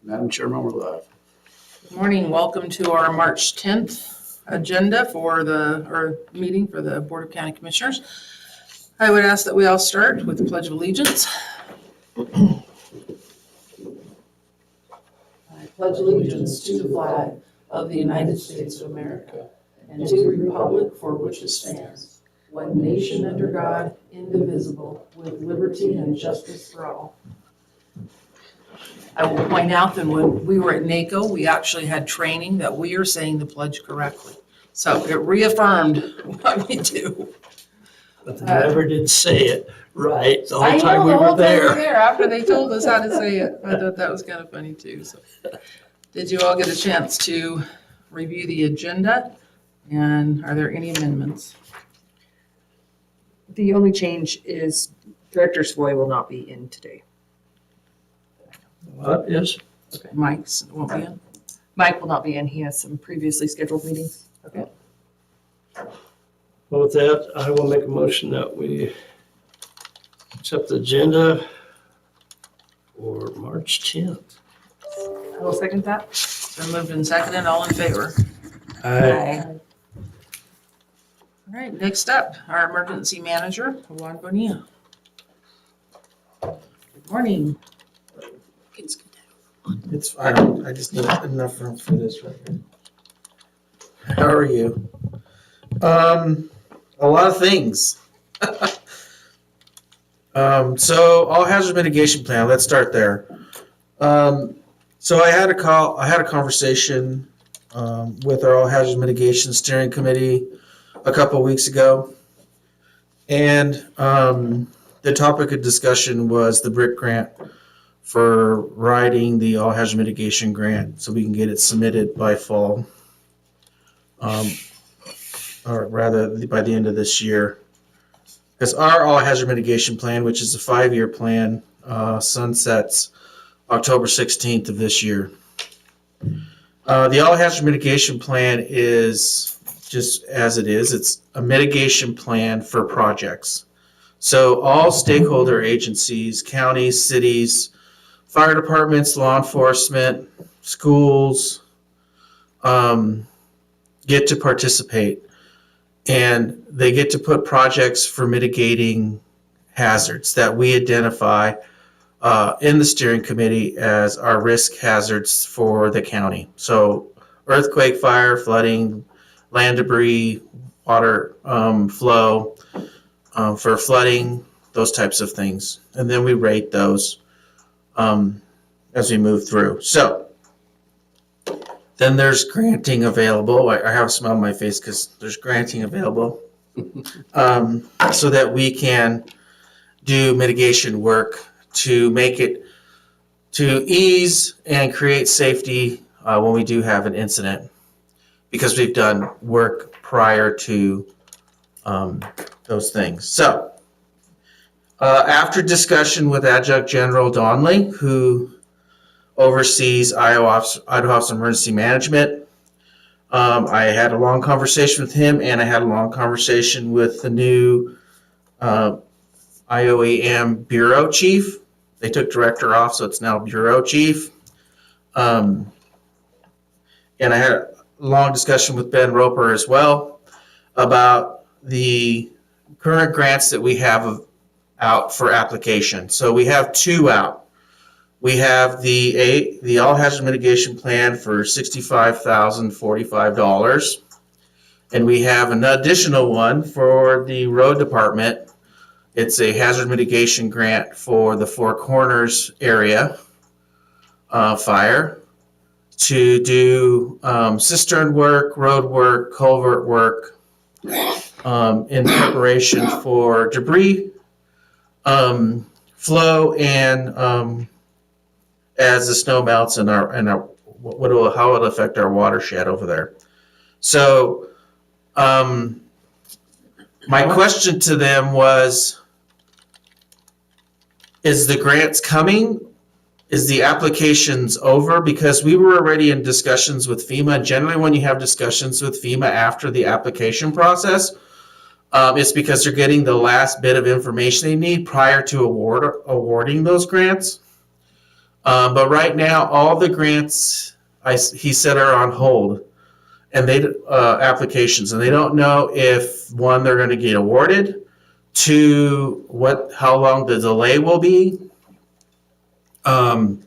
Madam Chairman, we're live. Good morning. Welcome to our March 10th agenda or meeting for the Board of County Commissioners. I would ask that we all start with the Pledge of Allegiance. I pledge allegiance to the flag of the United States of America and to the republic for which it stands, one nation under God, indivisible, with liberty and justice for all. I will point out that when we were at NACO, we actually had training that we are saying the pledge correctly. So it reaffirmed what we do. But they never did say it right the whole I time know, we the were whole time we were there. there, after they told us how to say it. I thought that was kind of funny too, so. Did you all get a chance to review the agenda? And are there any amendments? The only change is Director Savoy will not be in today. What is? Okay, Mike's won't be in. Mike will not be in. He has some previously scheduled meetings. Okay. Well, with that, I will make a motion that we accept the agenda for March 10th. I will second that. Been moved and seconded, all in favor? Aye. All right, next up, our emergency manager, Juan Bonilla. Good morning. It's fine. I just need enough room for this right here. How are you? A lot of things. So all hazard mitigation plan. Let's start there. So I had a conversation with our all hazard mitigation steering committee a couple of weeks ago, and the topic of discussion was the BRIC grant for writing the all hazard mitigation grant so we can get it submitted by fall, or rather by the end of this year. Because our all hazard mitigation plan, which is a 5-year plan, sunsets October 16th of this year. The all hazard mitigation plan is just as it is. It's a mitigation plan for projects. So all stakeholder agencies, counties, cities, fire departments, law enforcement, schools, get to participate, and they get to put projects for mitigating hazards that we identify in the steering committee as our risk hazards for the county. So earthquake, fire, flooding, land debris, water flow, for flooding, those types of things. And then we rate those as we move through. So then there's granting available. I have a smile on my face because there's granting available so that we can do mitigation work to make it, to ease and create safety when we do have an incident, because we've done work prior to those things. So after discussion with Adjunct General Donnelly, who oversees Idaho Office of Emergency Management, I had a long conversation with him, and I had a long conversation with the new IOEM Bureau Chief. They took Director off, so it's now Bureau Chief. And I had a long discussion with Ben Roper as well about the current grants that we have out for application. So we have 2 out. We have the all hazard mitigation plan for $65,045, and we have an additional one for the road department. It's a hazard mitigation grant for the Four Corners area fire to do cistern work, road work, culvert work, in preparation for debris flow and as the snow melts and how it'll affect our watershed over there. So my question to them was, is the grants coming? Is the applications over? Because we were already in discussions with FEMA. Generally, when you have discussions with FEMA after the application process, it's because they're getting the last bit of information they need prior to awarding those grants. But right now, all the grants he said are on hold, and they applications, and they don't know if one they're going to get awarded, two how long the delay will be, and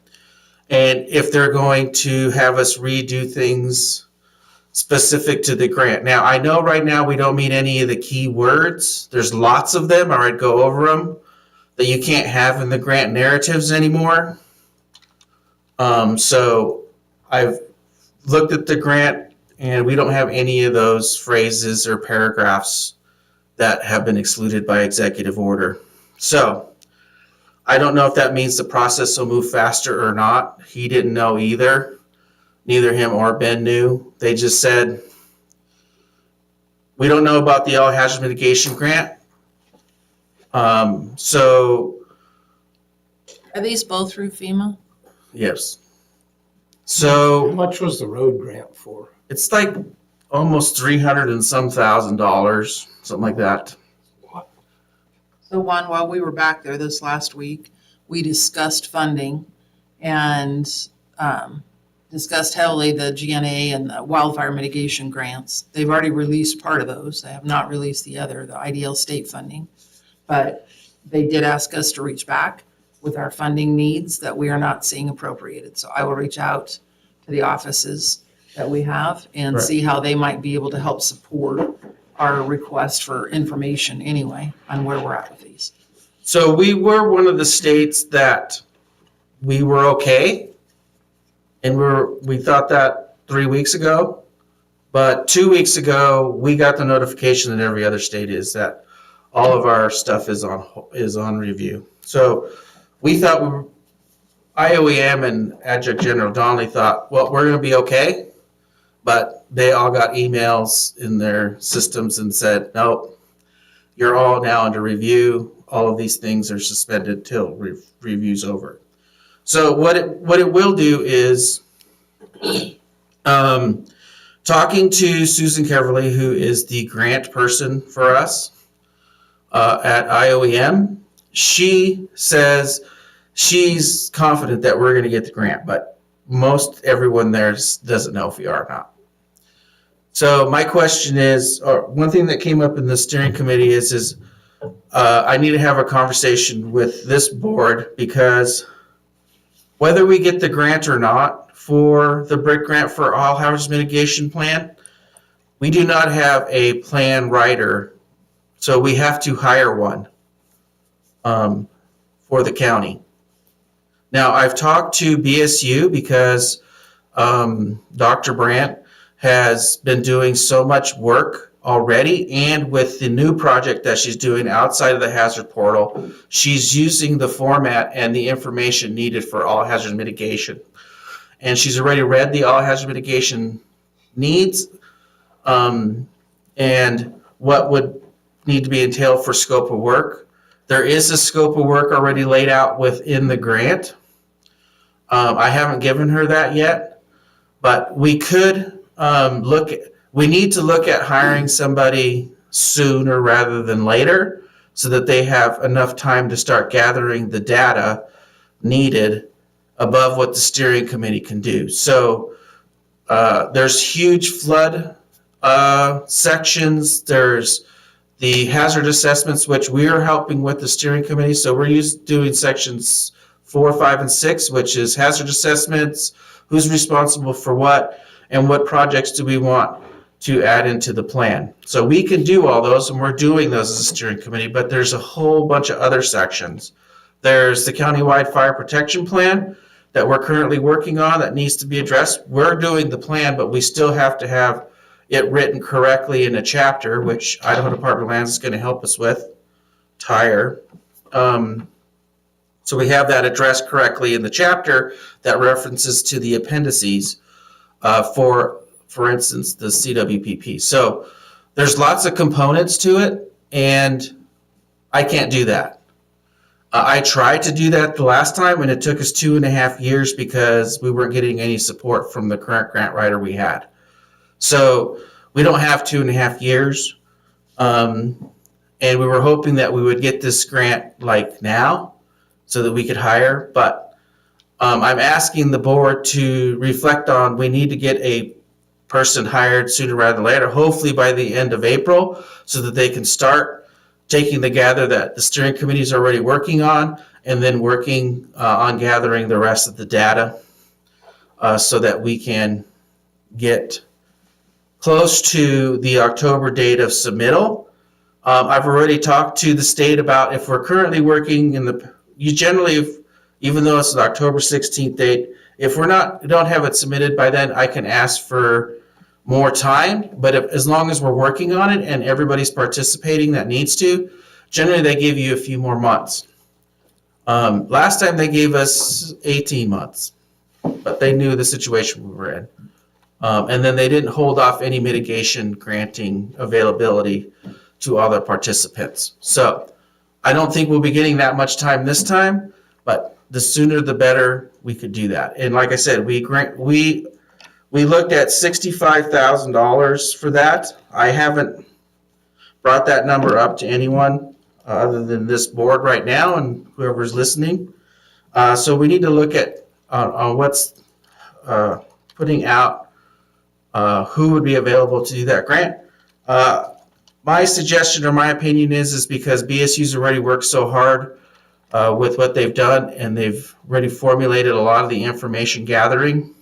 if they're going to have us redo things specific to the grant. Now, I know right now we don't meet any of the key words. There's lots of them. I would go over them that you can't have in the grant narratives anymore. So I've looked at the grant, and we don't have any of those phrases or paragraphs that have been excluded by executive order. So I don't know if that means the process will move faster or not. He didn't know either. Neither him or Ben knew. They just said, we don't know about the all hazard mitigation grant. So Are these both through FEMA? yes. How So much was the road grant for? it's like almost $300 and some $1,000, something like that. So Juan, while we were back there this last week, we discussed funding and discussed heavily the GNA and the wildfire mitigation grants. They've already released part of those. They have not released the other, the IDL state funding. But they did ask us to reach back with our funding needs that we are not seeing appropriated. So I will reach out to the offices that we have and Right. see how they might be able to help support our request for information anyway on where we're at with these. So we were one of the states that we were okay. And we thought that 3 weeks ago. But 2 weeks ago, we got the notification that every other state is that all of our stuff is on review. So we thought IOEM and Adjunct General Donnelly thought, well, we're going to be okay. But they all got emails in their systems and said, nope, you're all now under review. All of these things are suspended till review's over. So what it will do is talking to Susan Keverly, who is the grant person for us at IOEM. She says she's confident that we're going to get the grant, but most everyone there doesn't know if we are or not. So my question is, or one thing that came up in the steering committee is I need to have a conversation with this board, because whether we get the grant or not for the BRIC grant for all hazards mitigation plan, we do not have a plan writer, so we have to hire one for the county. Now, I've talked to BSU because Dr. Brandt has been doing so much work already, and with the new project that she's doing outside of the hazard portal, she's using the format and the information needed for all hazard mitigation. And she's already read the all hazard mitigation needs and what would need to be entailed for scope of work. There is a scope of work already laid out within the grant. I haven't given her that yet, but we could we need to look at hiring somebody sooner rather than later, so that they have enough time to start gathering the data needed above what the steering committee can do. So there's huge flood sections. There's the hazard assessments, which we are helping with the steering committee. So we're doing sections 4, 5, and 6, which is hazard assessments, who's responsible for what, and what projects do we want to add into the plan. So we can do all those, and we're doing those as a steering committee, but there's a whole bunch of other sections. There's the countywide fire protection plan that we're currently working on that needs to be addressed. We're doing the plan, but we still have to have it written correctly in a chapter, which Idaho Department of Lands is going to help us with, TIRE. So we have that addressed correctly in the chapter that references to the appendices for instance, the CWPP. So there's lots of components to it, and I can't do that. I tried to do that the last time, and it took us 2.5 years because we weren't getting any support from the current grant writer we had. So we don't have 2.5 years. And we were hoping that we would get this grant like now so that we could hire, but I'm asking the board to reflect on, we need to get a person hired sooner rather than later, hopefully by the end of April, so that they can start taking the gather that the steering committee is already working on, and then working on gathering the rest of the data so that we can get close to the October date of submittal. I've already talked to the state about if we're currently working you generally, even though it's an October 16th date, if we don't have it submitted by then, I can ask for more time. But as long as we're working on it and everybody's participating that needs to, generally they give you a few more months. Last time they gave us 18 months, but they knew the situation we were in. And then they didn't hold off any mitigation granting availability to other participants. So I don't think we'll be getting that much time this time, but the sooner the better we could do that. And like I said, we looked at $65,000 for that. I haven't brought that number up to anyone other than this board right now and whoever's listening. So we need to look at what's putting out who would be available to do that grant. My suggestion or my opinion is because BSU's already worked so hard with what they've done, and they've already formulated a lot of the information gathering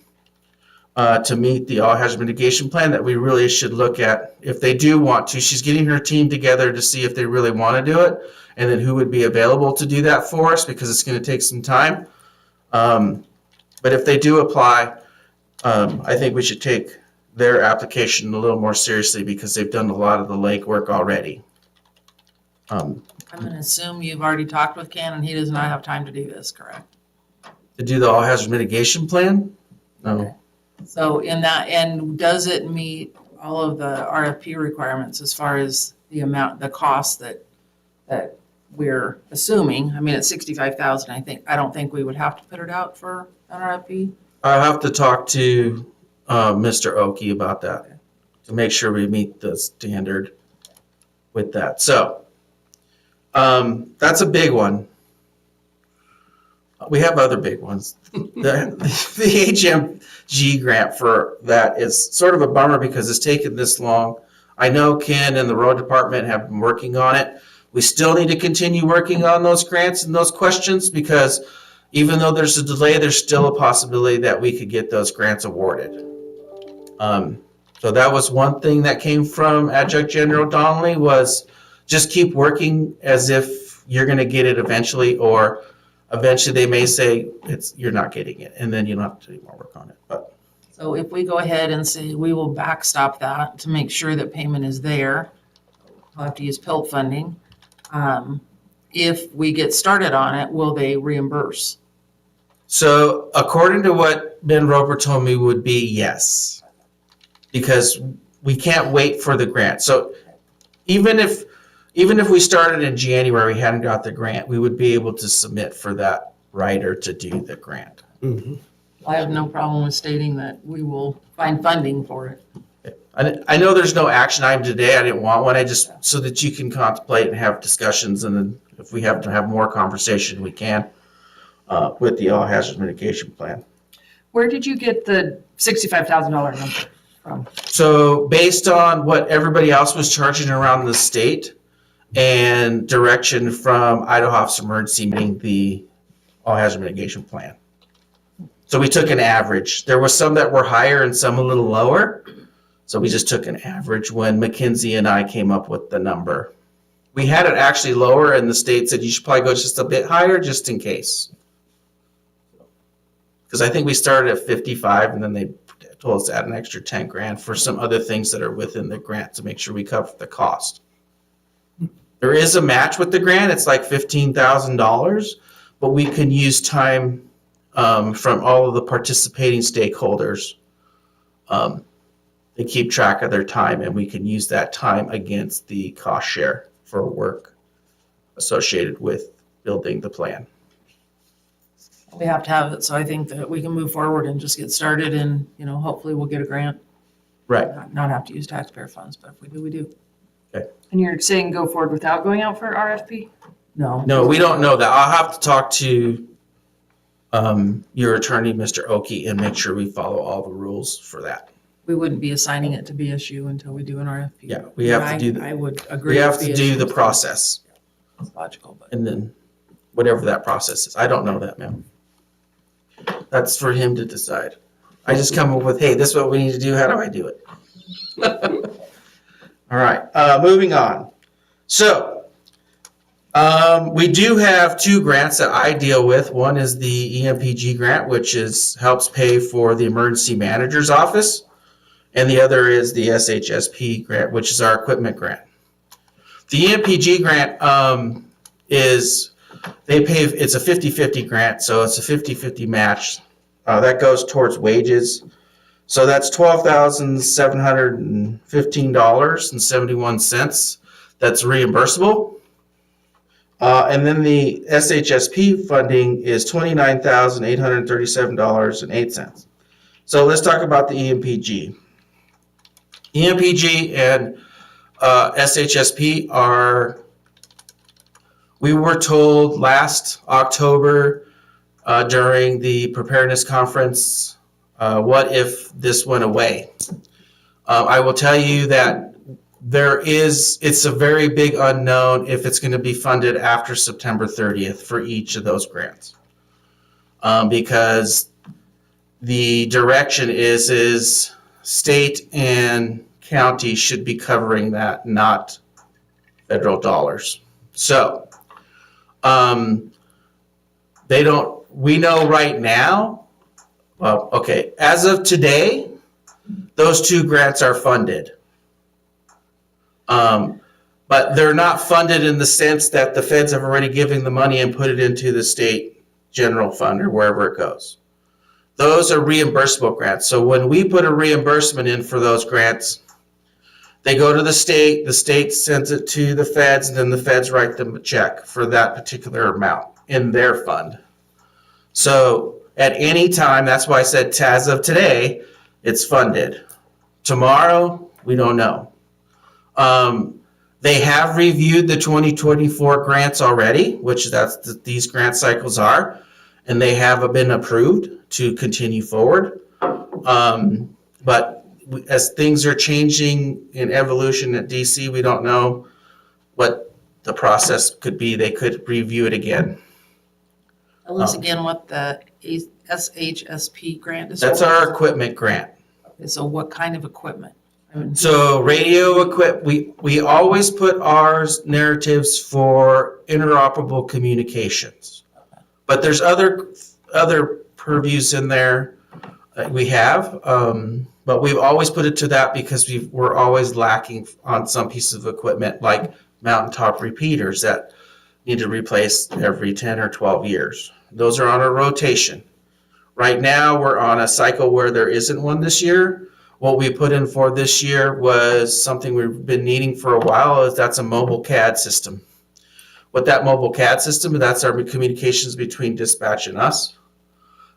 to meet the all hazard mitigation plan, that we really should look at, if they do want to. She's getting her team together to see if they really want to do it, and then who would be available to do that for us, because it's going to take some time. But if they do apply, I think we should take their application a little more seriously, because they've done a lot of the legwork already. I'm going to assume you've already talked with Ken and he does not have time to do this, correct? To do the all hazard mitigation plan? No. So in that, and does it meet all of the RFP requirements as far as the cost that we're assuming? I mean, it's 65,000, I don't think we would have to put it out for an RFP. I'll have to talk to Mr. Oki about that to make sure we meet the standard with that. So that's a big one. We have other big ones. The HMG grant for that is sort of a bummer because it's taken this long. I know Ken and the road department have been working on it. We still need to continue working on those grants and those questions, because even though there's a delay, there's still a possibility that we could get those grants awarded. So that was one thing that came from Adjunct General Donnelly, was just keep working as if you're going to get it eventually, or eventually they may say you're not getting it, and then you don't have to do more work on it. But So if we go ahead and say we will backstop that to make sure that payment is there, we'll have to use PILT funding. If we get started on it, will they reimburse? so according to what Ben Roper told me, would be yes, because we can't wait for the grant. So even if we started in January, we hadn't got the grant, we would be able to submit for that writer to do the grant. Mhm. I have no problem with stating that we will find funding for it. I know there's no action item today. I didn't want one. I just, so that you can contemplate and have discussions, and then if we have to have more conversation, we can with the all hazard mitigation plan. Where did you get the $65,000 number from? So based on what everybody else was charging around the state and direction from Idaho Office of Emergency meeting the all hazard mitigation plan. So we took an average. There were some that were higher and some a little lower. So we just took an average when McKinsey and I came up with the number. We had it actually lower, and the state said you should probably go just a bit higher just in case. Because I think we started at 55, and then they told us to add an extra 10 grand for some other things that are within the grant to make sure we cover the cost. There is a match with the grant. It's like $15,000, but we can use time from all of the participating stakeholders. They keep track of their time, and we can use that time against the cost share for work associated with building the plan. We have to have it, so I think that we can move forward and just get started, and, hopefully we'll get a grant. Right. Not have to use taxpayer funds, but if we do, we do. And you're saying go forward without going out for RFP? No. No, we don't know that. I'll have to talk to your attorney, Mr. Oki, and make sure we follow all the rules for that. We wouldn't be assigning it to BSU until we do an RFP. Yeah, we have to do, I would agree. we have with to do the BSU. process, It's logical, but. and then whatever that process is. I don't know that, ma'am. That's for him to decide. I just come up with, hey, this is what we need to do. How do I do it? All right, moving on. So, we do have two grants that I deal with. One is the EMPG grant, which helps pay for the emergency manager's office. And the other is the SHSP grant, which is our equipment grant. The EMPG grant it's a 50-50 grant, so it's a 50-50 match. That goes towards wages. So that's $12,715.71. That's reimbursable. And then the SHSP funding is $29,837.08. So let's talk about the EMPG. EMPG and SHSP we were told last October during the preparedness conference, what if this went away? I will tell you that it's a very big unknown if it's going to be funded after September 30th for each of those grants. Because the direction is state and county should be covering that, not federal dollars. So, we know right now, well, okay, as of today, those two grants are funded. But they're not funded in the sense that the feds have already given the money and put it into the state general fund or wherever it goes. Those are reimbursable grants. So when we put a reimbursement in for those grants, they go to the state sends it to the feds, and then the feds write them a check for that particular amount in their fund. So at any time, that's why I said as of today, it's funded. Tomorrow, we don't know. They have reviewed the 2024 grants already, which these grant cycles are, and they have been approved to continue forward. But as things are changing in evolution at DC, we don't know what the process could be. They could review it again. Tell us again what the SHSP grant is. That's our equipment grant. So what kind of equipment? So radio we always put our narratives for interoperable communications. But there's other purviews in there that we have. But we've always put it to that because we're always lacking on some piece of equipment like mountaintop repeaters that need to replace every 10 or 12 years. Those are on a rotation. Right now, we're on a cycle where there isn't one this year. What we put in for this year was something we've been needing for a while. That's a mobile CAD system. What that mobile CAD system, that's our communications between dispatch and us.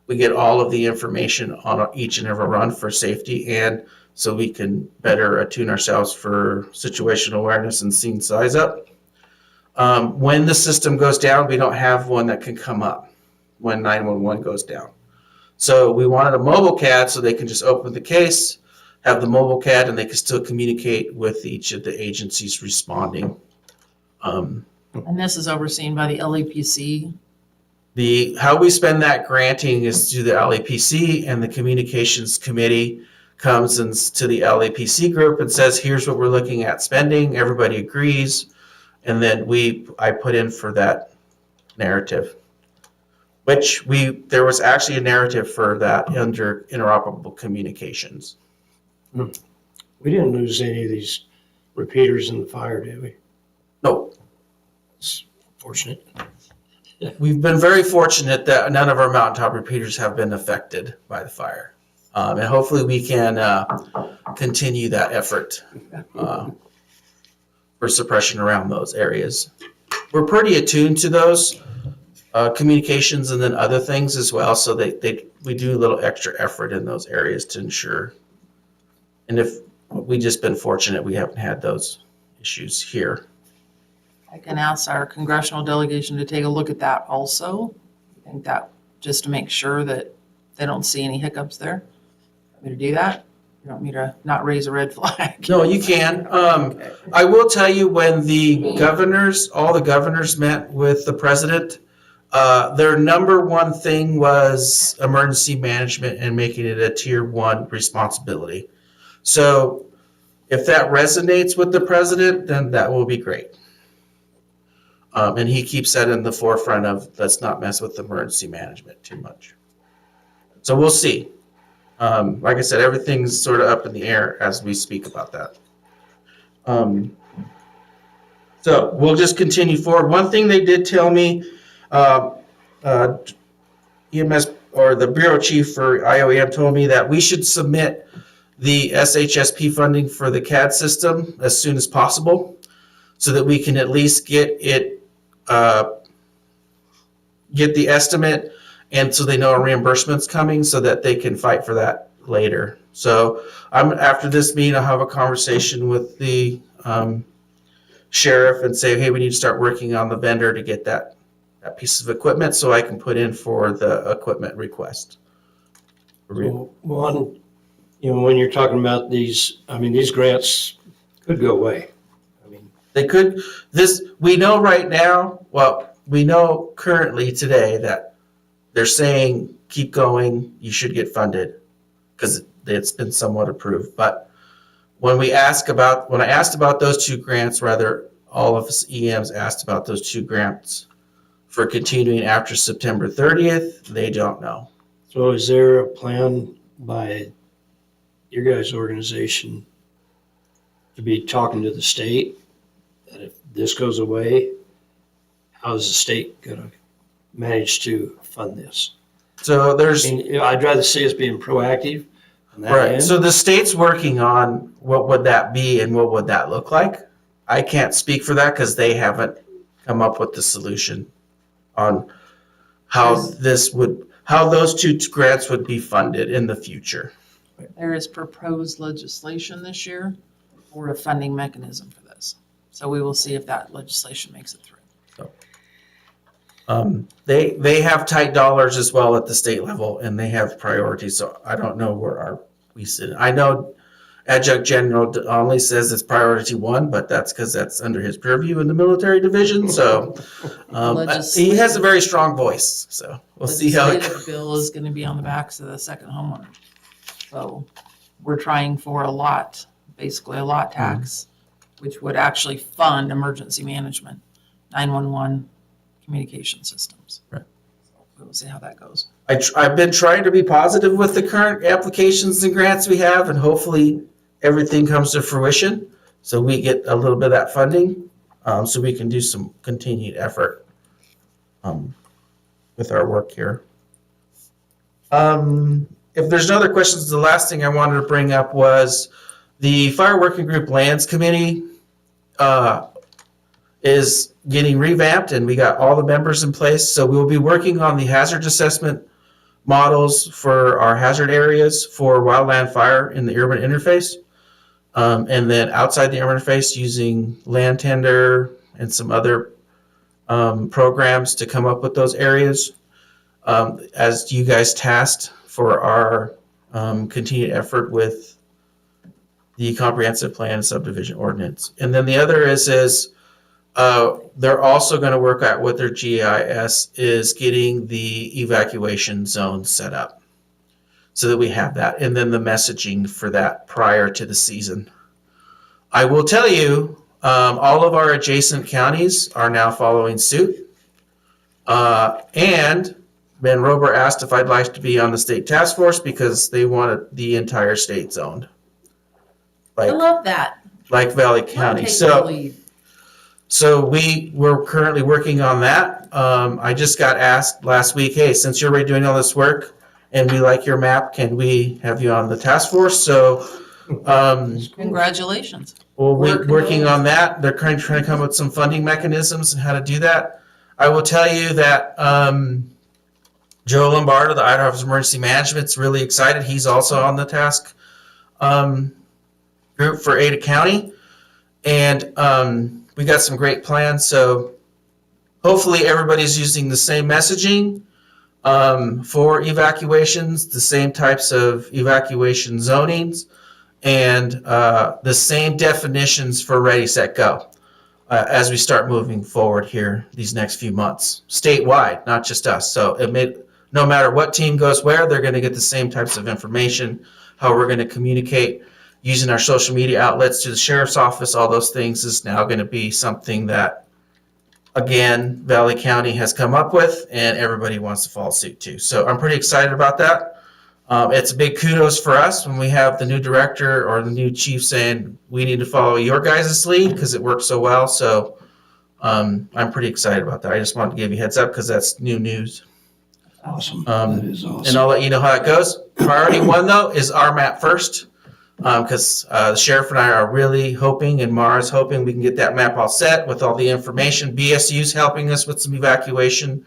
We get all of the information on each and every run for safety, and so we can better attune ourselves for situational awareness and scene size up. When the system goes down, we don't have one that can come up when 911 goes down. So we wanted a mobile CAD so they can just open the case, have the mobile CAD, and they can still communicate with each of the agencies responding. And this is overseen by the LAPC. How we spend that granting is through the LAPC, and the communications committee comes to the LAPC group and says, here's what we're looking at spending. Everybody agrees. And then I put in for that narrative, which there was actually a narrative for that under interoperable communications. We didn't lose any of these repeaters in the fire, did we? No, It's fortunate. we've been very fortunate that none of our mountaintop repeaters have been affected by the fire. And hopefully we can continue that effort for suppression around those areas. We're pretty attuned to those communications and then other things as well, so we do a little extra effort in those areas to ensure. And if we've just been fortunate, we haven't had those issues here. I can ask our congressional delegation to take a look at that also. I think that just to make sure that they don't see any hiccups there? Want me to do that? You want me to not raise a red flag? No, you can. Okay. I will tell you, when the governors, all the governors met with the president, their number one thing was emergency management and making it a tier 1 responsibility. So if that resonates with the president, then that will be great. And he keeps that in the forefront of, let's not mess with emergency management too much. So we'll see. Like I said, everything's sort of up in the air as we speak about that. So we'll just continue forward. One thing they did tell me, EMS or the bureau chief for IOEM told me that we should submit the SHSP funding for the CAD system as soon as possible, so that we can at least get it, get the estimate, and so they know a reimbursement's coming, so that they can fight for that later. So after this meeting, I'll have a conversation with the sheriff and say, hey, we need to start working on the vendor to get that piece of equipment, so I can put in for the equipment request. So, one, when you're talking about these, these grants could go away. They could, we know right now, we know currently today that they're saying, keep going, you should get funded, because it's been somewhat approved. But when I asked about those 2 grants, rather, all of us EMs asked about those 2 grants for continuing after September 30th, they don't know. So is there a plan by your guys' organization to be talking to the state that if this goes away, how is the state going to manage to fund this? So there's, I'd rather see us being proactive on that right. end. So the state's working on what would that be and what would that look like. I can't speak for that because they haven't come up with the solution on how those 2 grants would be funded in the future. There is proposed legislation this year for a funding mechanism for this. So we will see if that legislation makes it through. They have tight dollars as well at the state level, and they have priorities. So I don't know where we sit. I know Adjunct General Donnelly says it's priority 1, but that's because that's under his purview in the military division. So he has a very strong voice. So we'll see how it Legislative goes. bill is going to be on the backs of the second homeowner. So we're trying for a lot, basically a lot tax, which would actually fund emergency management, 911 communication systems. Right. We'll see how that goes. I've been trying to be positive with the current applications and grants we have, and hopefully everything comes to fruition so we get a little bit of that funding, so we can do some continued effort with our work here. If there's no other questions, the last thing I wanted to bring up was the Fire Working Group Lands Committee is getting revamped, and we got all the members in place. So we'll be working on the hazard assessment models for our hazard areas for wildland fire in the urban interface. And then outside the urban interface, using land tender and some other programs to come up with those areas. As you guys tasked for our continued effort with the comprehensive plan and subdivision ordinance. And then the other is they're also going to work out with their GIS is getting the evacuation zone set up so that we have that, and then the messaging for that prior to the season. I will tell you, all of our adjacent counties are now following suit. And Ben Rober asked if I'd like to be on the state task force because they wanted the entire state zoned. I love that. Like Valley County. So we're currently working on that. I just got asked last week, hey, since you're already doing all this work and we like your map, can we have you on the task force? So Congratulations. we're working on that. They're trying to come up with some funding mechanisms and how to do that. I will tell you that Joe Lombardo, the Idaho Office of Emergency Management, is really excited. He's also on the task group for Ada County. And we got some great plans. So hopefully everybody's using the same messaging. for evacuations, the same types of evacuation zonings, and the same definitions for Ready, Set, Go as we start moving forward here these next few months, statewide, not just us. So no matter what team goes where, they're going to get the same types of information, how we're going to communicate using our social media outlets to the sheriff's office. All those things is now going to be something that, again, Valley County has come up with, and everybody wants to follow suit too. So I'm pretty excited about that. It's a big kudos for us when we have the new director or the new chief saying we need to follow your guys' lead because it works so well. So I'm pretty excited about that. I just wanted to give you a heads up because that's new news. Awesome. That is And awesome. I'll let you know how it goes. Priority one, though, is RMAP first, because the sheriff and I are really hoping, and Mara's hoping, we can get that map all set with all the information. BSU's helping us with some evacuation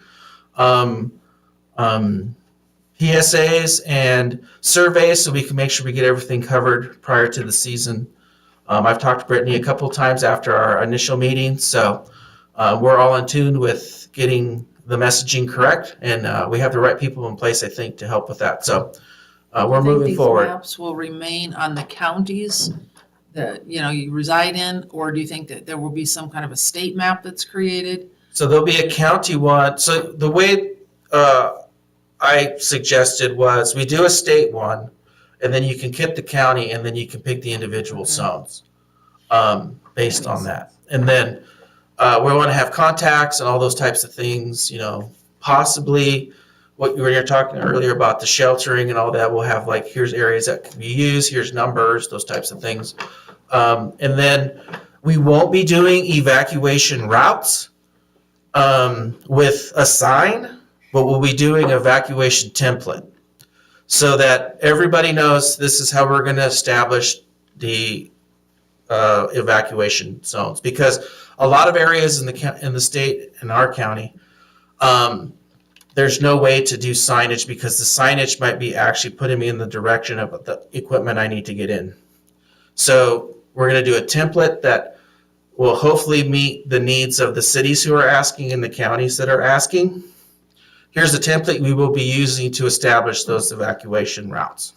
PSAs and surveys so we can make sure we get everything covered prior to the season. I've talked to Brittany a couple of times after our initial meeting, so we're all in tune with getting the messaging correct, and we have the right people in place, I think, to help with that. So we're moving forward. Do you think these maps will remain on the counties that, you reside in, or do you think that there will be some kind of a state map that's created? So there'll be a county one. So the way I suggested was we do a state one, and then you can get the county, and then you can pick the individual zones based on that. And then we want to have contacts and all those types of things, possibly what you were talking earlier about the sheltering and all that. We'll have like, here's areas that can be used, here's numbers, those types of things. And then we won't be doing evacuation routes with a sign, but we'll be doing evacuation template so that everybody knows this is how we're going to establish the evacuation zones. Because a lot of areas in the state, in our county, there's no way to do signage because the signage might be actually putting me in the direction of the equipment I need to get in. So we're going to do a template that will hopefully meet the needs of the cities who are asking and the counties that are asking. Here's the template we will be using to establish those evacuation routes.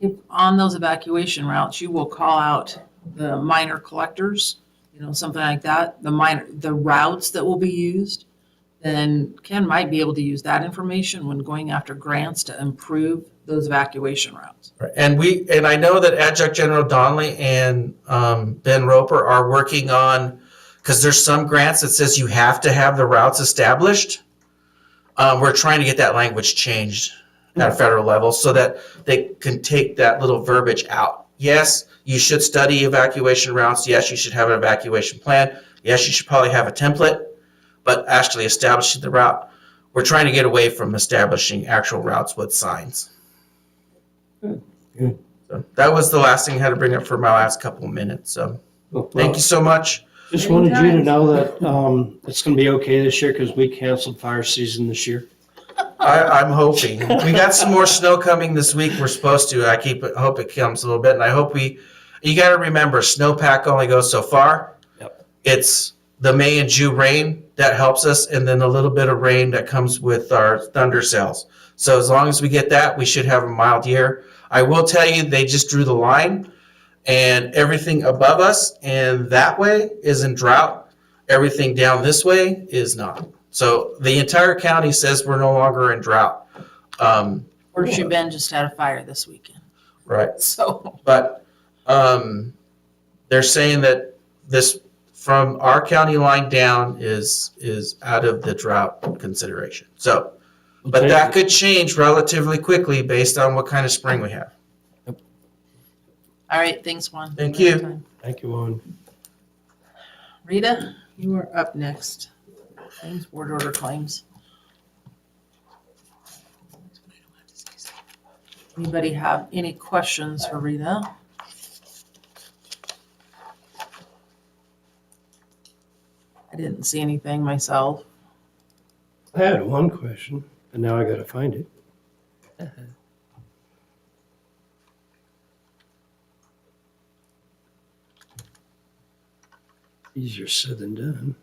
If on those evacuation routes, you will call out the minor collectors, something like that, the routes that will be used, then Ken might be able to use that information when going after grants to improve those evacuation routes. Right. And I know that Adjunct General Donnelly and Ben Roper are working on, because there's some grants that says you have to have the routes established. We're trying to get that language changed at a federal level so that they can take that little verbiage out. Yes, you should study evacuation routes. Yes, you should have an evacuation plan. Yes, you should probably have a template, but actually establishing the route. We're trying to get away from establishing actual routes with signs. Good. So that was the last thing I had to bring up for my last couple of minutes. So Well, thank you so much. just wanted you to know that it's going to be okay this year because we canceled fire season this year. I'm hoping. We got some more snow coming this week. We're supposed to. Hope it comes a little bit. And I hope you got to remember, snowpack only goes so far. Yep. It's the May and June rain that helps us, and then a little bit of rain that comes with our thunder cells. So as long as we get that, we should have a mild year. I will tell you, they just drew the line, and everything above us and that way is in drought. Everything down this way is not. So the entire county says we're no longer in drought. Horseshoe Bend just had a fire this weekend. Right. So, But they're saying that this from our county line down is out of the drought consideration. So, but that could change relatively quickly based on what kind of spring we have. all right, thanks, Juan. Thank you. Thank you, Juan. Rita, you are up next. Claims, board order claims. Anybody have any questions for Rita? I didn't see anything myself. I had one question, and now I got to find it. Easier said than done.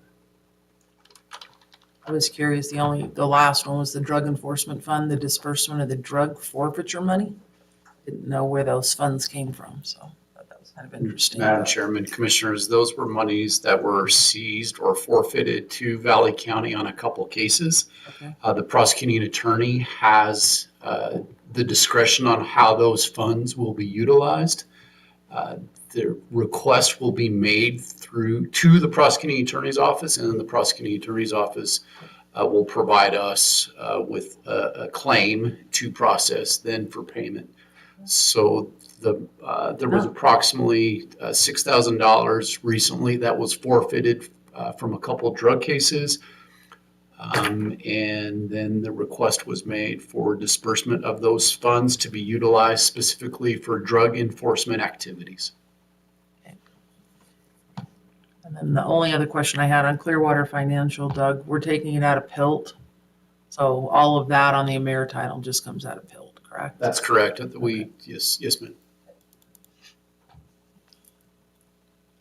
I was curious, the last one was the Drug Enforcement Fund, the disbursement of the drug forfeiture money. Didn't know where those funds came from, so thought that was kind of interesting. Madam Chairman, Commissioners, those were monies that were seized or forfeited to Valley County on a couple cases. Okay. The prosecuting attorney has the discretion on how those funds will be utilized. The request will be made to the prosecuting attorney's office, and then the prosecuting attorney's office will provide us with a claim to process then for payment. So there was approximately $6,000 recently that was forfeited from a couple of drug cases. And then the request was made for disbursement of those funds to be utilized specifically for drug enforcement activities. And then the only other question I had on Clearwater Financial, Doug, we're taking it out of PILT. So all of that on the AmeriTitle just comes out of PILT, correct? That's correct. Yes, ma'am.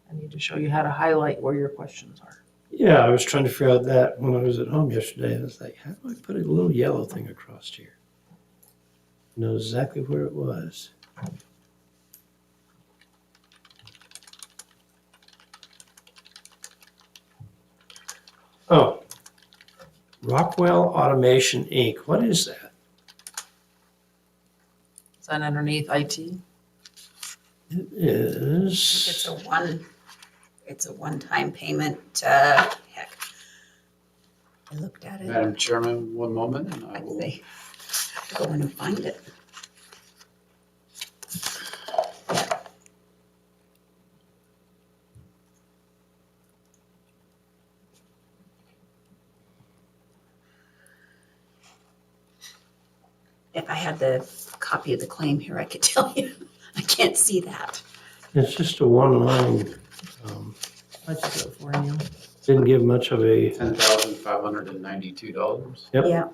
I need to show you how to highlight where your questions are. Yeah, I was trying to figure out that when I was at home yesterday. I was like, how do I put a little yellow thing across here? I know exactly where it was. Oh, Rockwell Automation, Inc. What is that? Is that underneath IT? It is. It's a one-time payment, heck. I looked at it, Madam Chairman, one moment and I I'd will. say, go in and find it. If I had the copy of the claim here, I could tell you. I can't see that. It's just a one line. Let's do it for you. Didn't give much of a. $10,592. Yep. Yeah,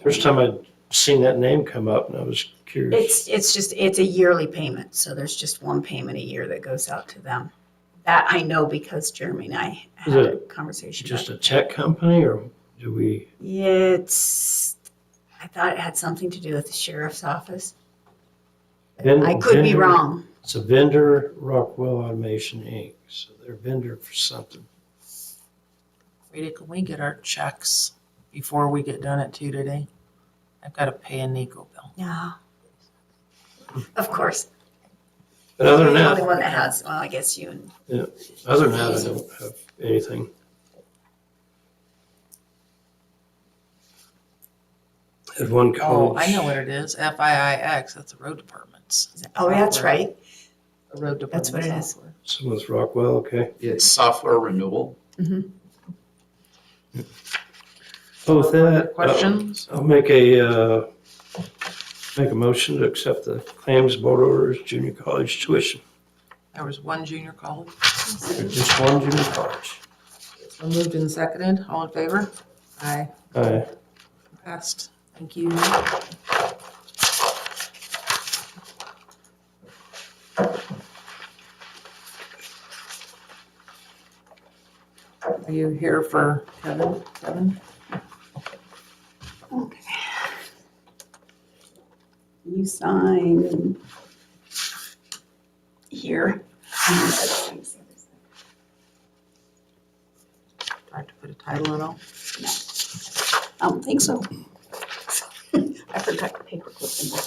First time I'd seen that name come up, and I was curious. it's a yearly payment, so there's just one payment a year that goes out to them. That I know because Jeremy and I Is had a it conversation. Just a tech company, or do we? I thought it had something to do with the sheriff's office. Vend- I could be vendor- wrong. It's a vendor, Rockwell Automation Inc. So they're a vendor for something. Rita, can we get our checks before we get done at 2 today? I've got to pay a Nico bill. Yeah. Of course. But other than The only that, one that has, well, I guess you and, other than that, I don't have anything. Had one Oh, college. I know what it is. FIIX, that's the road department's. oh, that's right. The road department. That's what it is. software. Someone's Rockwell, okay. It's software renewal. Oh, with that, Questions? I'll make a motion to accept the claims board orders, junior college tuition. There was one junior college. Just one junior college. So moved and seconded. All in favor? Aye. Passed. Thank you. Are you here for Kevin? Kevin? Okay. You sign here. Do I have to put a title at all? I don't think so. I forgot the paper clip in there.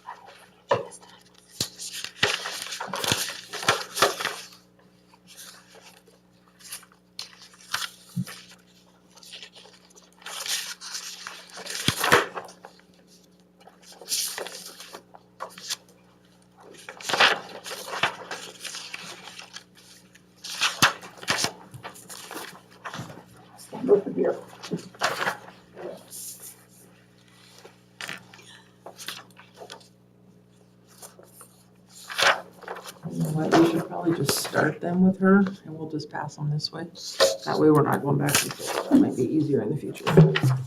I won't forget you this time. Both of you. You know what, we should probably just start them with her and we'll just pass them this way. That way we're not going back and forth. That might be easier in the future. That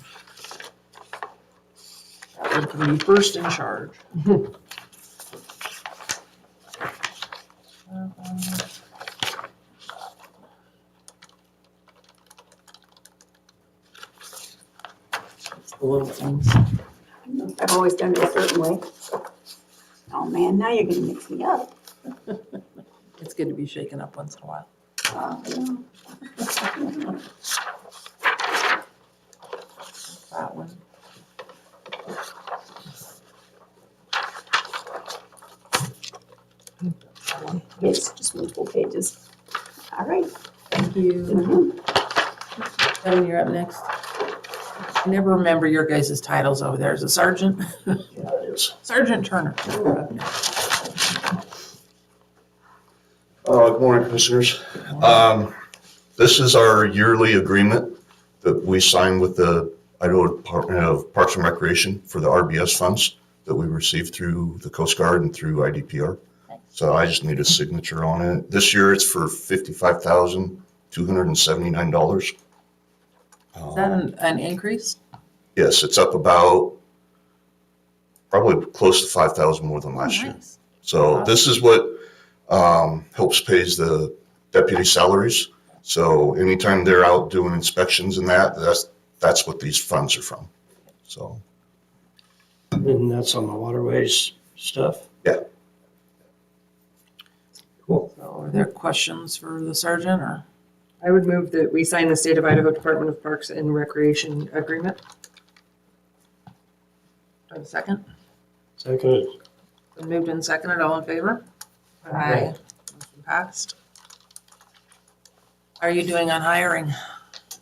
one can be first in charge. the little things. I've always done it a certain way. Oh, man, now you're gonna mix me up. It's good to be shaken up once in a while. That one. That one. Yes, just multiple pages. All right. Thank you. Mhm. Kevin, you're up next. I never remember your guys' titles over there. Is it Sergeant? Yeah, it is. Sergeant Turner. You're up next. Good morning, Commissioners. This is our yearly agreement that we sign with the Idaho Department of Parks and Recreation for the RBS funds that we receive through the Coast Guard and through IDPR. So I just need a signature on it. This year it's for $55,279. Is that an increase? Yes, it's up about probably close to 5,000 more than last year. Nice. So this is what helps pays the deputy salaries. So anytime they're out doing inspections and that's what these funds are from. So, And that's on the waterways stuff? Yeah. Cool. So are there questions for the sergeant or? I would move that we sign the State of Idaho Department of Parks and Recreation agreement. A second? Second. Been moved and seconded, all in favor? Aye. Motion passed. How are you doing on hiring?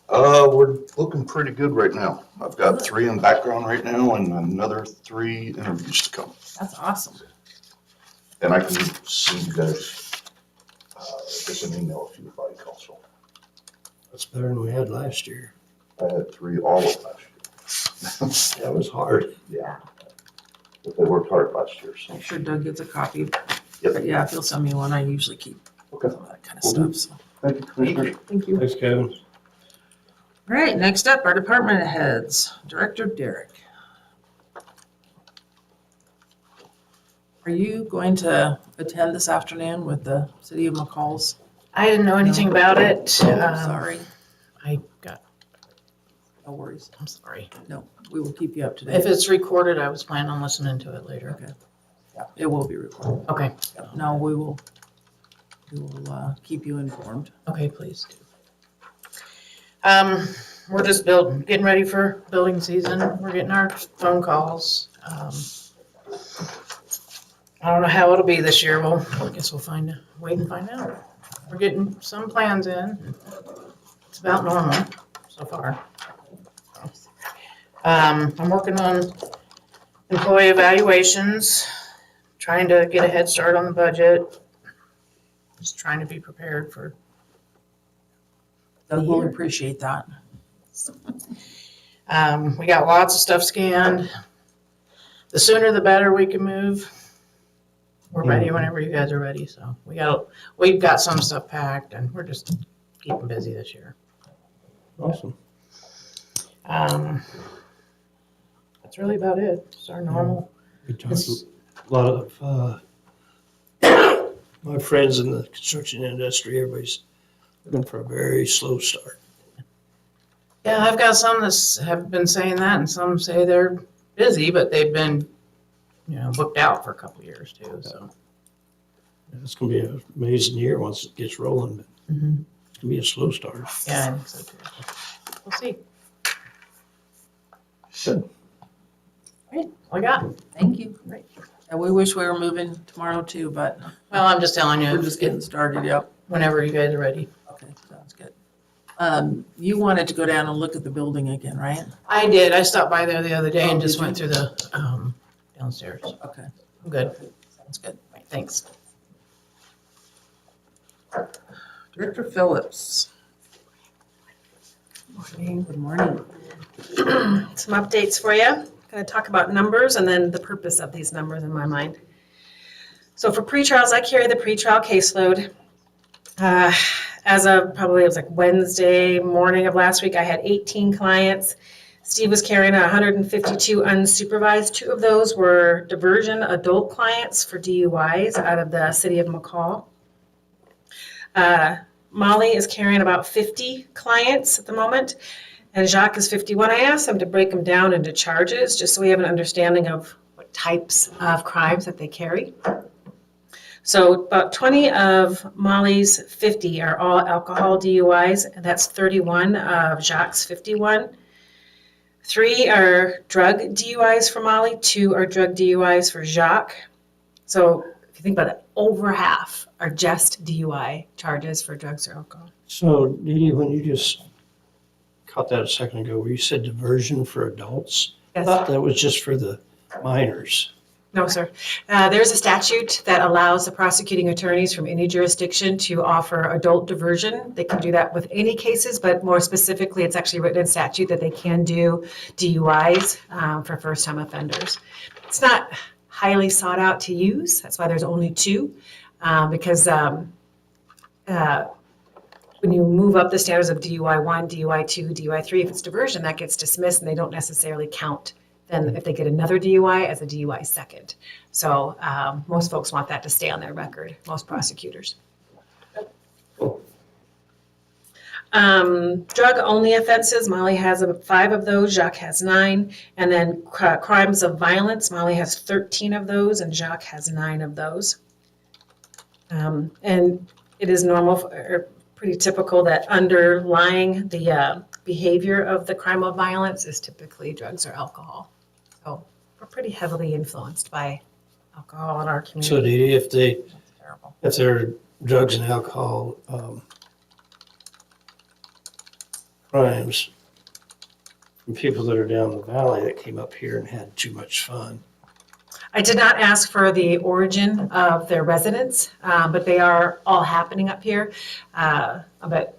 we're looking pretty good right now. I've got 3 in background right now and another 3 interviews to come. That's awesome. And I can send you guys, just an email if you'd like also. That's better than we had last year. I had 3 all of last year. That was hard. Yeah. But they worked hard last year, so. Make sure Doug gets a copy. Yep. But yeah, if you'll send me one, I usually keep Okay. some of that kind of Will do. stuff, so. Thank you, Commissioner. Thank you. Thanks, Kevin. All right, next up, our department heads. Director Derek. Are you going to attend this afternoon with the City of McCall's? I didn't know anything about it. Sorry, I got, no worries. I'm sorry. No, we will keep you up to date. If it's recorded, I was planning on listening to it later. Okay. Yeah, it will be recorded. Okay, No, we will keep you informed. okay, please do. We're just getting ready for building season. We're getting our phone calls. I don't know how it'll be this year. Well, I guess we'll wait and find out. We're getting some plans in. It's about normal so far. I'm working on employee evaluations, trying to get a head start on the budget. Just trying to be prepared for, Doug will appreciate that. we got lots of stuff scanned. The sooner the better we can move. We're ready whenever you guys are ready, so we've got some stuff packed and we're just keeping busy this year. Awesome. That's really about it. It's our normal. We talked a lot of, my friends in the construction industry, everybody's looking for a very slow start. Yeah, I've got some that have been saying that and some say they're busy, but they've been, booked out for a couple of years too, so. It's gonna be an amazing year once it gets rolling, but Mhm. it's gonna be a slow start. Yeah, I think so too. We'll see. Good. Great, all I got. Thank you. And we wish we were moving tomorrow too, but Well, I'm just telling we're you, just getting started, yep. whenever you guys are ready. Okay, sounds good. You wanted to go down and look at the building again, right? I did. I stopped by there the other day and just went through the downstairs. Okay, I'm good. sounds good. Right, thanks. Director Phillips. Good morning. Some updates for you. Going to talk about numbers and then the purpose of these numbers in my mind. So for pretrials, I carry the pretrial caseload. As of probably, it was like Wednesday morning of last week, I had 18 clients. Steve was carrying 152 unsupervised. 2 of those were diversion adult clients for DUIs out of the city of McCall. Molly is carrying about 50 clients at the moment. And Jacques is 51. I asked them to break them down into charges, just so we have an understanding of what types of crimes that they carry. So about 20 of Molly's 50 are all alcohol DUIs, and that's 31 of Jacques' 51. 3 are drug DUIs for Molly, 2 are drug DUIs for Jacques. So if you think about it, over half are just DUI charges for drugs or alcohol. So Dee Dee, when you just caught that a second ago, where you said diversion for adults, I Yes. thought that was just for the minors. No, sir. There's a statute that allows the prosecuting attorneys from any jurisdiction to offer adult diversion. They can do that with any cases, but more specifically, it's actually written in statute that they can do DUIs for first-time offenders. It's not highly sought out to use. That's why there's only 2, because when you move up the standards of DUI 1, DUI 2, DUI 3, if it's diversion, that gets dismissed and they don't necessarily count then if they get another DUI as a DUI second. So most folks want that to stay on their record, most prosecutors. Drug-only offenses, Molly has 5 of those, Jacques has 9. And then crimes of violence, Molly has 13 of those and Jacques has 9 of those. And it is normal, or pretty typical, that underlying the behavior of the crime of violence is typically drugs or alcohol. So we're pretty heavily influenced by alcohol in our community. So Dee Dee, It's terrible. if they're drugs and alcohol crimes from people that are down the valley that came up here and had too much fun, I did not ask for the origin of their residence, but they are all happening up here. But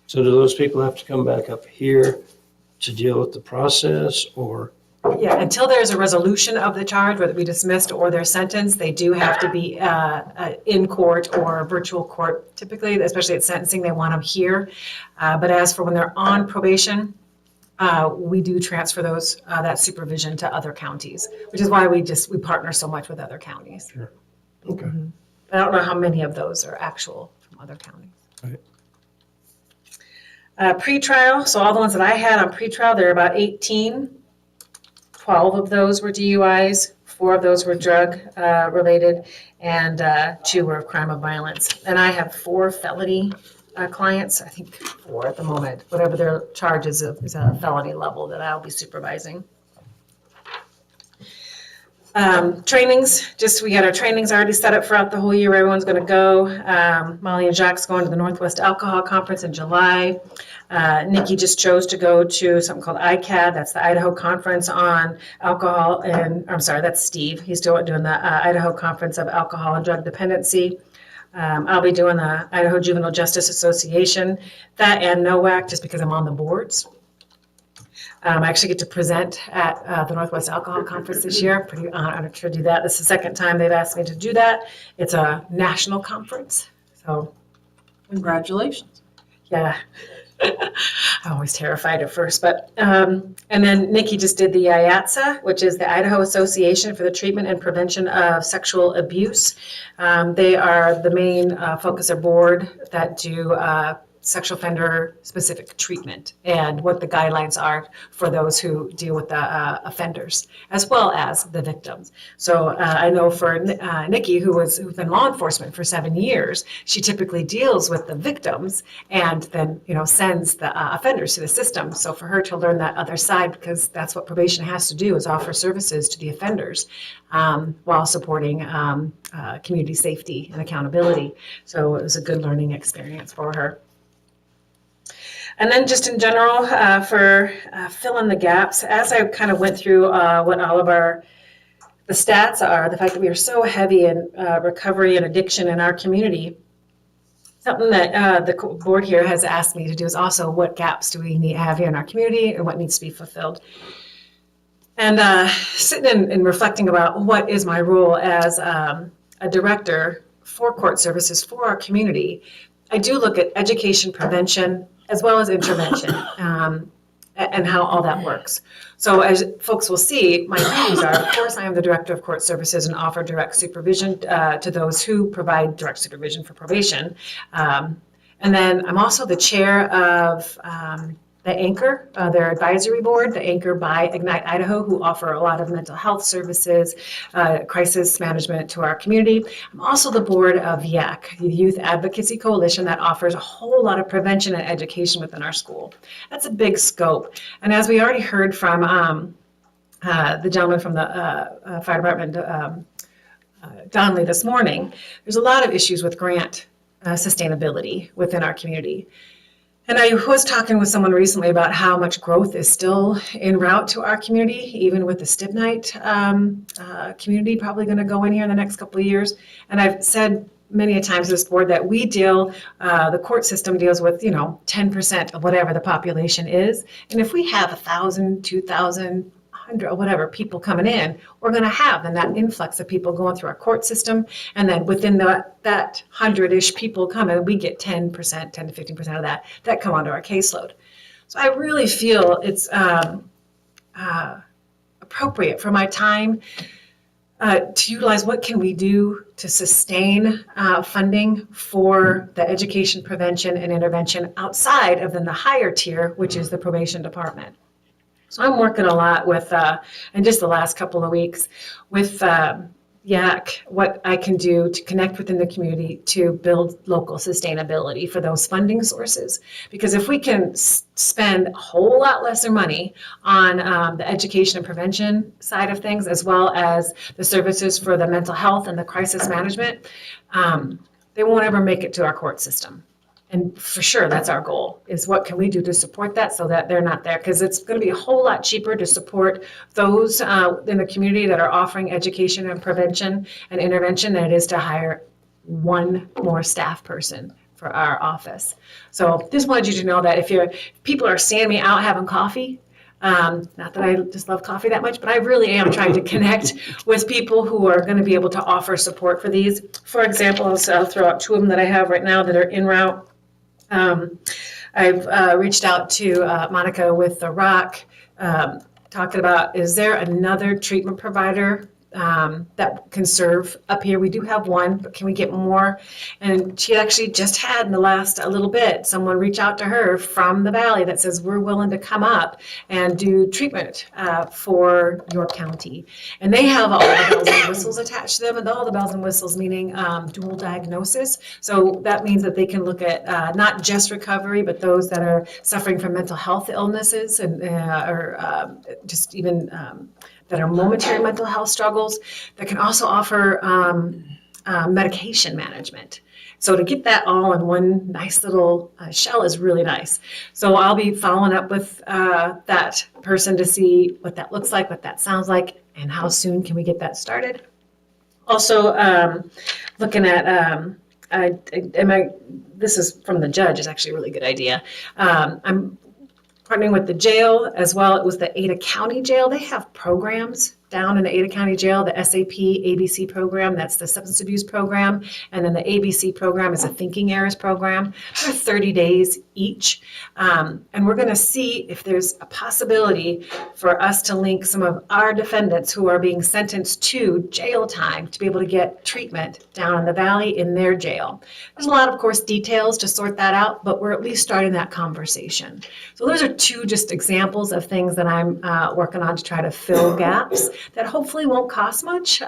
so do those people have to come back up here to deal with the process, or? yeah, until there's a resolution of the charge, whether it be dismissed or their sentence, they do have to be in court or virtual court. Typically, especially at sentencing, they want them here. But as for when they're on probation, we do transfer those that supervision to other counties, which is why we partner so much with other counties. Sure. Okay. I don't know how many of those are actual from other counties. Right. Pretrial, so all the ones that I had on pretrial, there are about 18. 12 of those were DUIs, 4 of those were drug related, and 2 were of crime of violence. And I have 4 felony clients, I think 4 at the moment. Whatever their charge is a felony level that I'll be supervising. Trainings, we had our trainings already set up throughout the whole year. Everyone's going to go. Molly and Jacques going to the Northwest Alcohol Conference in July. Nikki just chose to go to something called ICAD. That's the Idaho Conference on Alcohol and, I'm sorry, that's Steve. He's doing the Idaho Conference of Alcohol and Drug Dependency. I'll be doing the Idaho Juvenile Justice Association, that and NOAC, just because I'm on the boards. I actually get to present at the Northwest Alcohol Conference this year. Pretty honored to do that. This is the second time they've asked me to do that. It's a national conference, so Congratulations. yeah. I'm always terrified at first, but and then Nikki just did the IATSA, which is the Idaho Association for the Treatment and Prevention of Sexual Abuse. They are the main focus of board that do sexual offender specific treatment and what the guidelines are for those who deal with the offenders as well as the victims. So I know for Nikki, who's been law enforcement for 7 years, she typically deals with the victims and then sends the offenders to the system. So for her to learn that other side, because that's what probation has to do, is offer services to the offenders while supporting community safety and accountability. So it was a good learning experience for her. And then just in general, for fill in the gaps, as I kind of went through what all of the stats are, the fact that we are so heavy in recovery and addiction in our community, something that the board here has asked me to do is also what gaps do we have here in our community and what needs to be fulfilled. And sitting and reflecting about what is my role as a director for court services for our community, I do look at education, prevention, as well as intervention, and how all that works. So as folks will see, my duties are, of course, I am the Director of Court Services and offer direct supervision to those who provide direct supervision for probation. And then I'm also the chair of the Anchor, their advisory board, the Anchor by Ignite Idaho, who offer a lot of mental health services, crisis management to our community. I'm also the board of YAC, the Youth Advocacy Coalition, that offers a whole lot of prevention and education within our school. That's a big scope. And as we already heard from the gentleman from the fire department, Donnelly, this morning, there's a lot of issues with grant sustainability within our community. And I was talking with someone recently about how much growth is still en route to our community, even with the Stibnite community probably going to go in here in the next couple of years. And I've said many a times to this board that we deal, the court system deals with, 10% of whatever the population is. And if we have 1,000, 2,000, 100 or whatever people coming in, we're going to have then that influx of people going through our court system. And then within that 100-ish people coming, we get 10%, 10 to 15% of that come onto our caseload. So I really feel it's appropriate for my time to utilize what can we do to sustain funding for the education, prevention, and intervention outside of then the higher tier, which is the probation department. So I'm working a lot with, in just the last couple of weeks, with YAC, what I can do to connect within the community to build local sustainability for those funding sources. Because if we can spend a whole lot lesser money on the education and prevention side of things, as well as the services for the mental health and the crisis management, they won't ever make it to our court system. And for sure, that's our goal, is what can we do to support that so that they're not there? Because it's going to be a whole lot cheaper to support those in the community that are offering education and prevention and intervention than it is to hire one more staff person for our office. So just wanted you to know that if people are seeing me out having coffee, not that I just love coffee that much, but I really am trying to connect with people who are going to be able to offer support for these. For example, I'll throw out two of them that I have right now that are en route. I've reached out to Monica with the Rock, talking about, is there another treatment provider that can serve up here? We do have one, but can we get more? And she actually just had in the last a little bit, someone reach out to her from the Valley that says, we're willing to come up and do treatment for York County. And they have all the bells and whistles attached to them, and all the bells and whistles meaning dual diagnosis. So that means that they can look at not just recovery, but those that are suffering from mental health illnesses and or just even that are momentary mental health struggles, that can also offer medication management. So to get that all in one nice little shell is really nice. So I'll be following up with that person to see what that looks like, what that sounds like, and how soon can we get that started. Also, looking at, this is from the judge, is actually a really good idea. I'm partnering with the jail as well. It was the Ada County Jail. They have programs down in the Ada County Jail, the SAP ABC program, that's the substance abuse program. And then the ABC program is a thinking errors program. They're 30 days each. And we're going to see if there's a possibility for us to link some of our defendants who are being sentenced to jail time to be able to get treatment down in the Valley in their jail. There's a lot, of course, details to sort that out, but we're at least starting that conversation. So those are two just examples of things that I'm working on to try to fill gaps that hopefully won't cost much,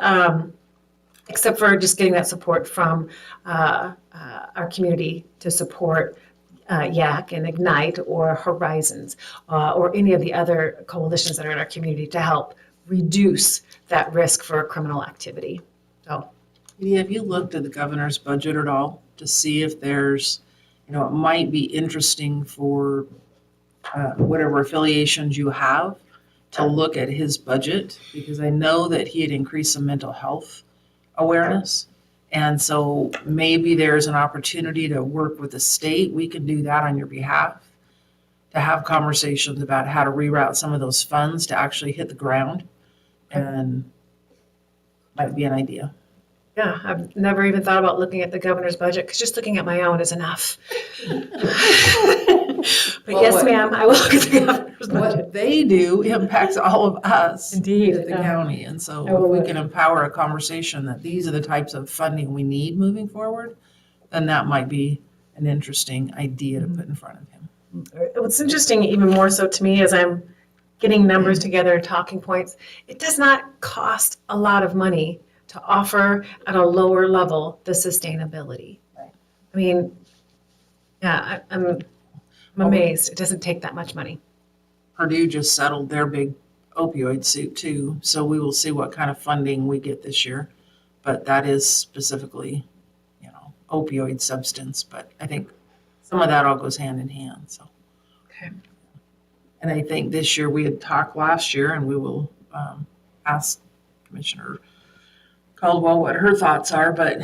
except for just getting that support from our community to support YAC and Ignite or Horizons or any of the other coalitions that are in our community to help reduce that risk for criminal activity. So, Have you looked at the governor's budget at all to see if there's, it might be interesting for whatever affiliations you have to look at his budget, because I know that he had increased some mental health awareness. And so maybe there's an opportunity to work with the state. We can do that on your behalf, to have conversations about how to reroute some of those funds to actually hit the ground. And might be an idea. yeah, I've never even thought about looking at the governor's budget because just looking at my own is enough. But Well, yes, what- ma'am, I will look at the governor's budget. What they do impacts all of us. Indeed, At the yeah. county. And so I will if we look. can empower a conversation that these are the types of funding we need moving forward, then that might be an interesting idea to put in front of him. What's interesting, even more so to me, as I'm getting numbers together, talking points, it does not cost a lot of money to offer at a lower level the sustainability. Right. I mean, yeah, I'm amazed. It doesn't take that much money. Purdue just settled their big opioid suit too, so we will see what kind of funding we get this year. But that is specifically, opioid substance, but I think some of that all goes hand in hand, so. Okay. And I think this year, we had talked last year, and we will ask Commissioner Caldwell what her thoughts are, but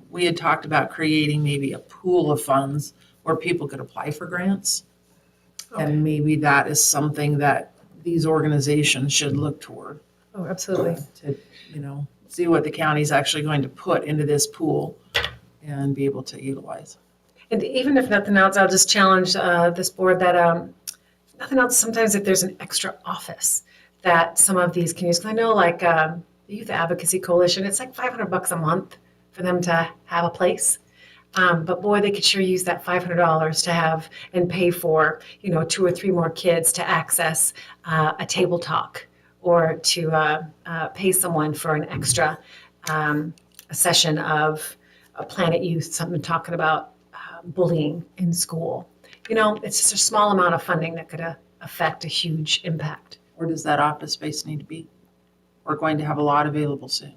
we had talked about creating maybe a pool of funds where people could apply for grants. And maybe that is something that these organizations should look toward Oh, absolutely. to, see what the county's actually going to put into this pool and be able to utilize. And even if nothing else, I'll just challenge this board that nothing else, sometimes if there's an extra office that some of these can use. 'Cause I know like the Youth Advocacy Coalition, it's like $500 a month for them to have a place. But boy, they could sure use that $500 to have and pay for, 2 or 3 more kids to access a table talk or to pay someone for an extra a session of Planet Youth, something talking about bullying in school. It's just a small amount of funding that could affect a huge impact. Where does that office space need to be? We're going to have a lot available soon.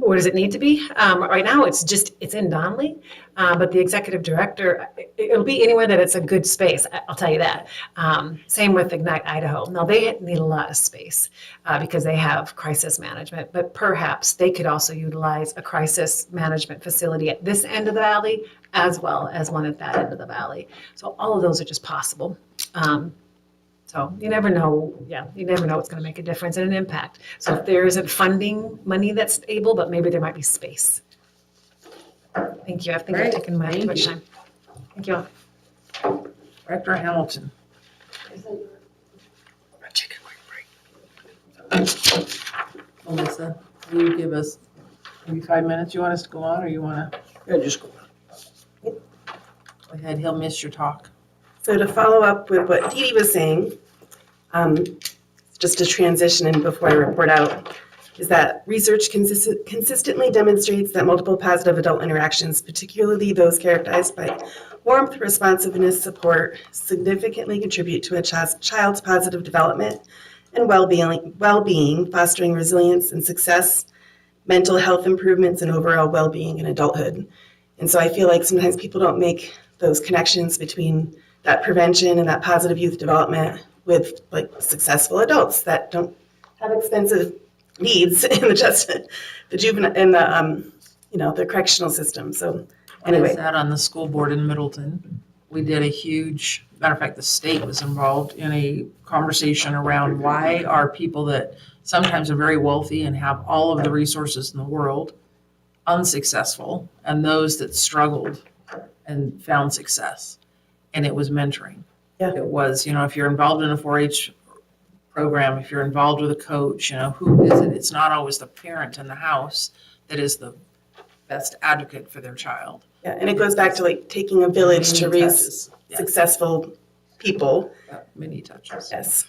Or does it need to be? Right now, it's in Donnelly, but the executive director, it'll be anywhere that it's a good space, I'll tell you that. Same with Ignite Idaho. Now, they need a lot of space because they have crisis management, but perhaps they could also utilize a crisis management facility at this end of the valley as well as one at that end of the valley. So all of those are just possible. So you never know. Yeah, you never know what's going to make a difference and an impact. So if there isn't funding money that's able, but maybe there might be space. Thank you. I think I've taken my too much time. Thank you all. Director Hamilton. Melissa, will you give us maybe 5 minutes? You want us to go on or you want to? Yeah, just go. Go ahead, he'll miss your talk. So to follow up with what Dee Dee was saying, just to transition in before I report out, is that research consistently demonstrates that multiple positive adult interactions, particularly those characterized by warmth, responsiveness, support, significantly contribute to a child's positive development and well-being, fostering resilience and success, mental health improvements, and overall well-being in adulthood. And so I feel like sometimes people don't make those connections between that prevention and that positive youth development with like successful adults that don't have expensive needs in the juvenile in the the correctional system. So I anyway, sat on the school board in Middleton. We did a huge, matter of fact, the state was involved in a conversation around why are people that sometimes are very wealthy and have all of the resources in the world unsuccessful, and those that struggled and found success. And it was mentoring. Yeah. It was, if you're involved in a 4-H program, if you're involved with a coach, who is it? It's not always the parent in the house that is the best advocate for their child. yeah, and it goes back to like taking a village to Many raise touches. Yes. successful people. Many touches. Yes.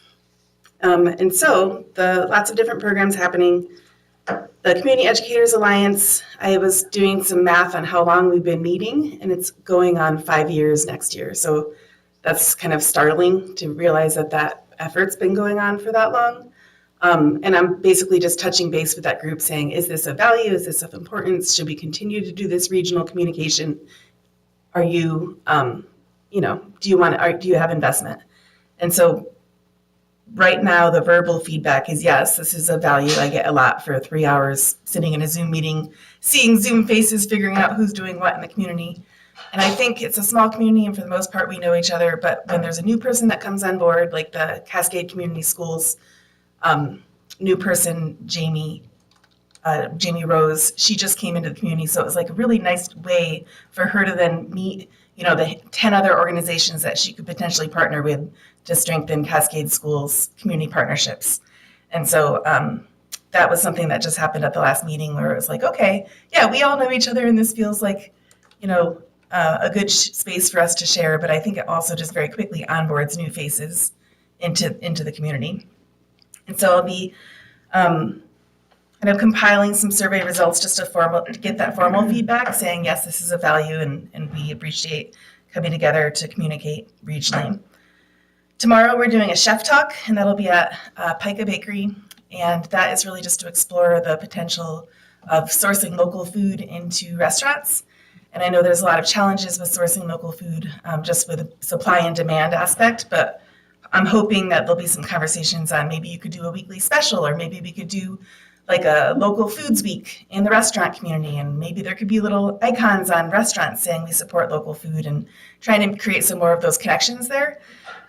And so lots of different programs happening. The Community Educators Alliance, I was doing some math on how long we've been meeting, and it's going on 5 years next year. So that's kind of startling to realize that effort's been going on for that long. And I'm basically just touching base with that group saying, is this of value? Is this of importance? Should we continue to do this regional communication? Are you, do you have investment? And so right now, the verbal feedback is, yes, this is a value. I get a lot for 3 hours sitting in a Zoom meeting, seeing Zoom faces, figuring out who's doing what in the community. And I think it's a small community, and for the most part, we know each other. But when there's a new person that comes on board, like the Cascade Community Schools, new person, Jamie Rose, she just came into the community. So it was like a really nice way for her to then meet, the 10 other organizations that she could potentially partner with to strengthen Cascade Schools community partnerships. And so that was something that just happened at the last meeting where it was like, okay, yeah, we all know each other and this feels like, a good space for us to share, but I think it also just very quickly onboards new faces into the community. And so I'll be kind of compiling some survey results just to get that formal feedback saying, yes, this is a value and we appreciate coming together to communicate regionally. Tomorrow we're doing a chef talk, and that'll be at Pica Bakery. And that is really just to explore the potential of sourcing local food into restaurants. And I know there's a lot of challenges with sourcing local food, just with the supply and demand aspect, but I'm hoping that there'll be some conversations on maybe you could do a weekly special, or maybe we could do like a local foods week in the restaurant community. And maybe there could be little icons on restaurants saying we support local food, and trying to create some more of those connections there.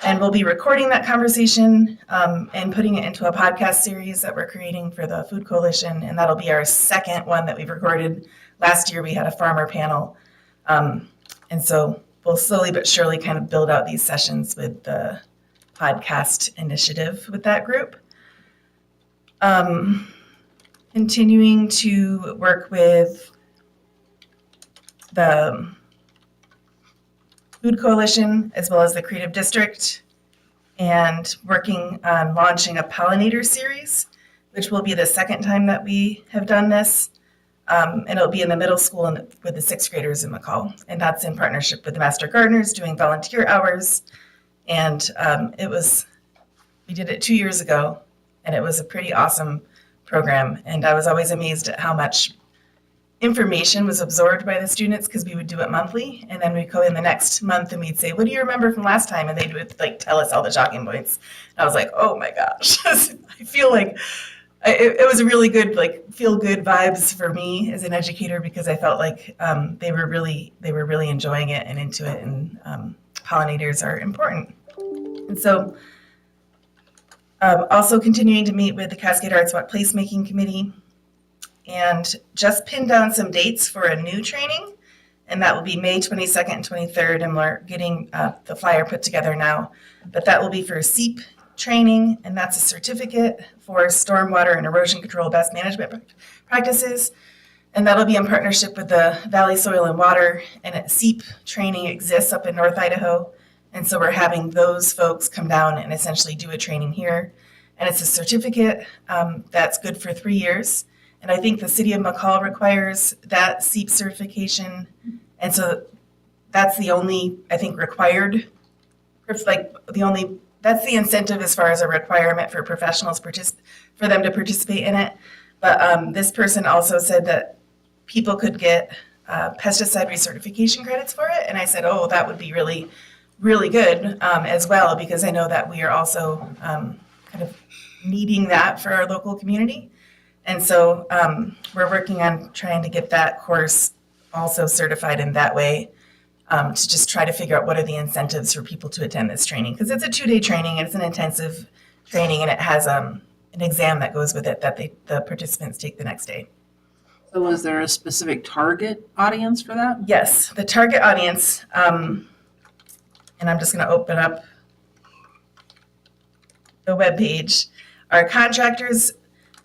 And we'll be recording that conversation and putting it into a podcast series that we're creating for the Food Coalition. And that'll be our second one that we've recorded. Last year we had a farmer panel. And so we'll slowly but surely kind of build out these sessions with the podcast initiative with that group. Continuing to work with the Food Coalition as well as the Creative District, and working on launching a pollinator series, which will be the second time that we have done this. And it'll be in the middle school and with the sixth graders in McCall. And that's in partnership with the Master Gardeners doing volunteer hours. And we did it 2 years ago, and it was a pretty awesome program. And I was always amazed at how much information was absorbed by the students, because we would do it monthly, and then we'd go in the next month and we'd say, what do you remember from last time? And they would like tell us all the talking points. And I was like, oh my gosh. I feel like it was a really good, like, feel good vibes for me as an educator, because I felt like they were really enjoying it and into it, and pollinators are important. And so also continuing to meet with the Cascade Arts Walk Placemaking Committee, and just pinned down some dates for a new training, and that will be May 22nd and 23rd, and we're getting the flyer put together now. But that will be for SEEP training, and that's a certificate for stormwater and erosion control best management practices, and that'll be in partnership with the Valley Soil and Water. And SEEP training exists up in North Idaho, and so we're having those folks come down and essentially do a training here. And it's a certificate that's good for 3 years. And I think the city of McCall requires that SEEP certification. And so that's the only, I think, required, that's the incentive as far as a requirement for professionals for them to participate in it. But this person also said that people could get pesticide recertification credits for it. And I said, oh, that would be really, really good as well, because I know that we are also kind of needing that for our local community. And so we're working on trying to get that course also certified in that way, to just try to figure out what are the incentives for people to attend this training. Because it's a 2-day training, and it's an intensive training, and it has an exam that goes with it that the participants take the next day. So is there a specific target audience for that? Yes, the target audience, and I'm just going to open up the webpage, are contractors,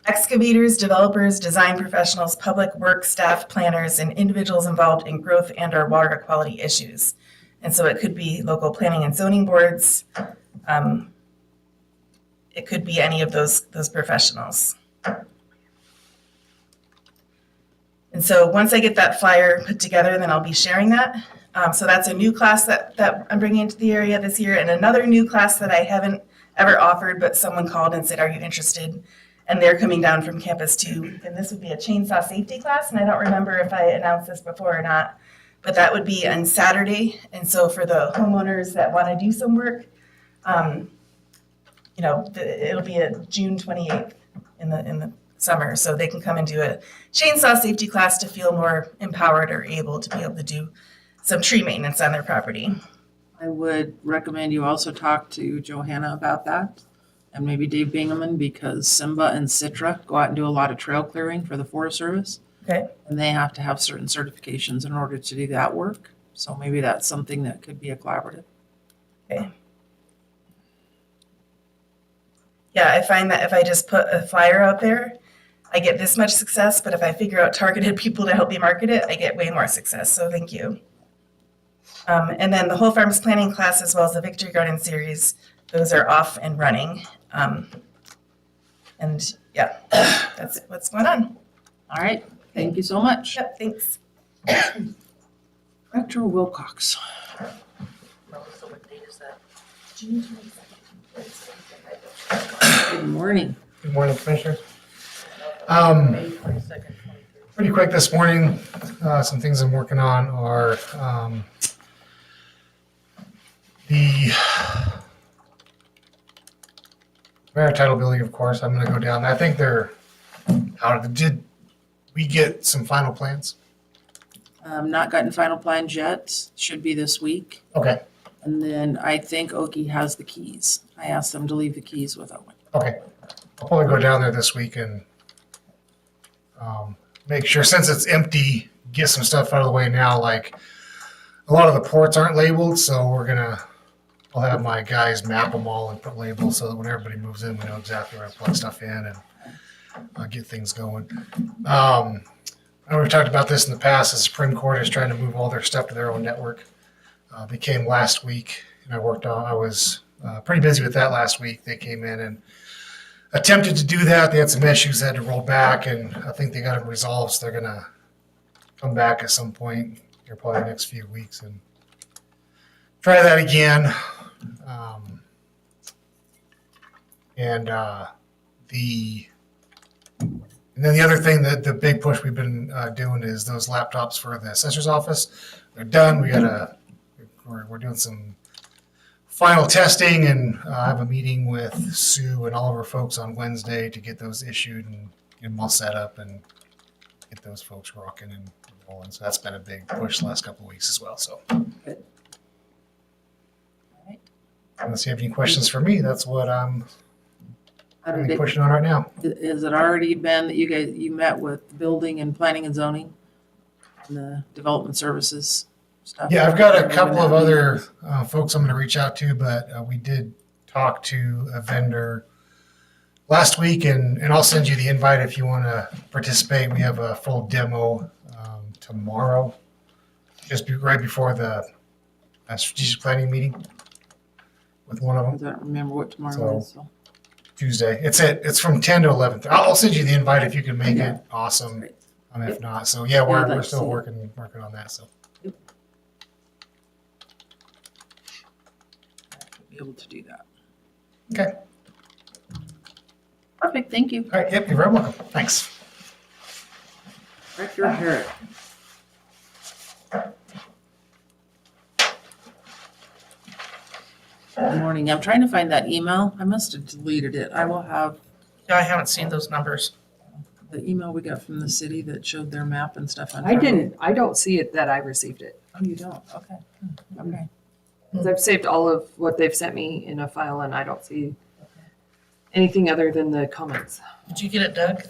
excavators, developers, design professionals, public work staff, planners, and individuals involved in growth and or water quality issues. And so it could be local planning and zoning boards. It could be any of those professionals. And so once I get that flyer put together, then I'll be sharing that. So that's a new class that I'm bringing into the area this year, and another new class that I haven't ever offered, but someone called and said, are you interested? And they're coming down from campus too. And this would be a chainsaw safety class. And I don't remember if I announced this before or not, but that would be on Saturday. And so for the homeowners that want to do some work, it'll be a June 28th in the summer. So they can come and do a chainsaw safety class to feel more empowered or able to be able to do some tree maintenance on their property. I would recommend you also talk to Johanna about that, and maybe Dave Bingaman, because Simba and Citra go out and do a lot of trail clearing for the Forest Service. Okay. And they have to have certain certifications in order to do that work. So maybe that's something that could be a collaborative. Okay. Yeah, I find that if I just put a flyer out there, I get this much success, but if I figure out targeted people to help me market it, I get way more success. So thank you. And then the Whole Farms Planning class, as well as the Victory Garden series, those are off and running. And yeah, that's what's going on. All right, thank you so much. Yep, thanks. Director Wilcox. Good morning. Good morning, Commissioners. Pretty quick this morning, some things I'm working on are the Maritidal building, of course. I'm going to go down. I think did we get some final plans? Not gotten final plans yet, should be this week. Okay, And then I think Oki has the keys. I asked them to leave the keys with Owen. okay. I'll probably go down there this week and make sure, since it's empty, get some stuff out of the way now. Like a lot of the ports aren't labeled, so I'll have my guys map them all and put labels so that when everybody moves in, we know exactly where to plug stuff in and get things going. I know we've talked about this in the past. The Supreme Court is trying to move all their stuff to their own network. They came last week, and I was pretty busy with that last week. They came in and attempted to do that. They had some issues, they had to roll back, and I think they got them resolved. So they're going to come back at some point here, probably the next few weeks, and try that again. And then the other thing that the big push we've been doing is those laptops for the assessor's office. They're done. We're doing some final testing, and I have a meeting with Sue and all of her folks on Wednesday to get those issued and get them all set up and get those folks rocking and rolling. So that's been a big push the last couple of weeks as well. So, Good. All right. unless you have any questions for me, that's what I'm How did it, pushing on right now. has it already been that you met with building and planning and zoning and the development services stuff? Yeah, I've got a couple of other folks I'm going to reach out to, but we did talk to a vendor last week, and I'll send you the invite if you want to participate. We have a full demo tomorrow, right before the strategic planning meeting with one of I them. don't remember what tomorrow is. So. Tuesday. It's from 10 to 11. I'll send you the invite if you can make Yeah. it. Awesome. Great. If not, so yeah, I'd we're like to still see it. working on that. So Be able to do that. okay. Perfect, thank you. All right. Yep. You're very welcome. Thanks. Director Herrick. Good morning. I'm trying to find that email. I must have deleted it. I will have Yeah, I haven't seen those numbers. the email we got from the city that showed their map and stuff on. I didn't, I don't see it that I received it. Oh, you don't? Okay. Okay. 'Cause I've saved all of what they've sent me in a file and I don't see anything other than the comments. Did you get it, Doug?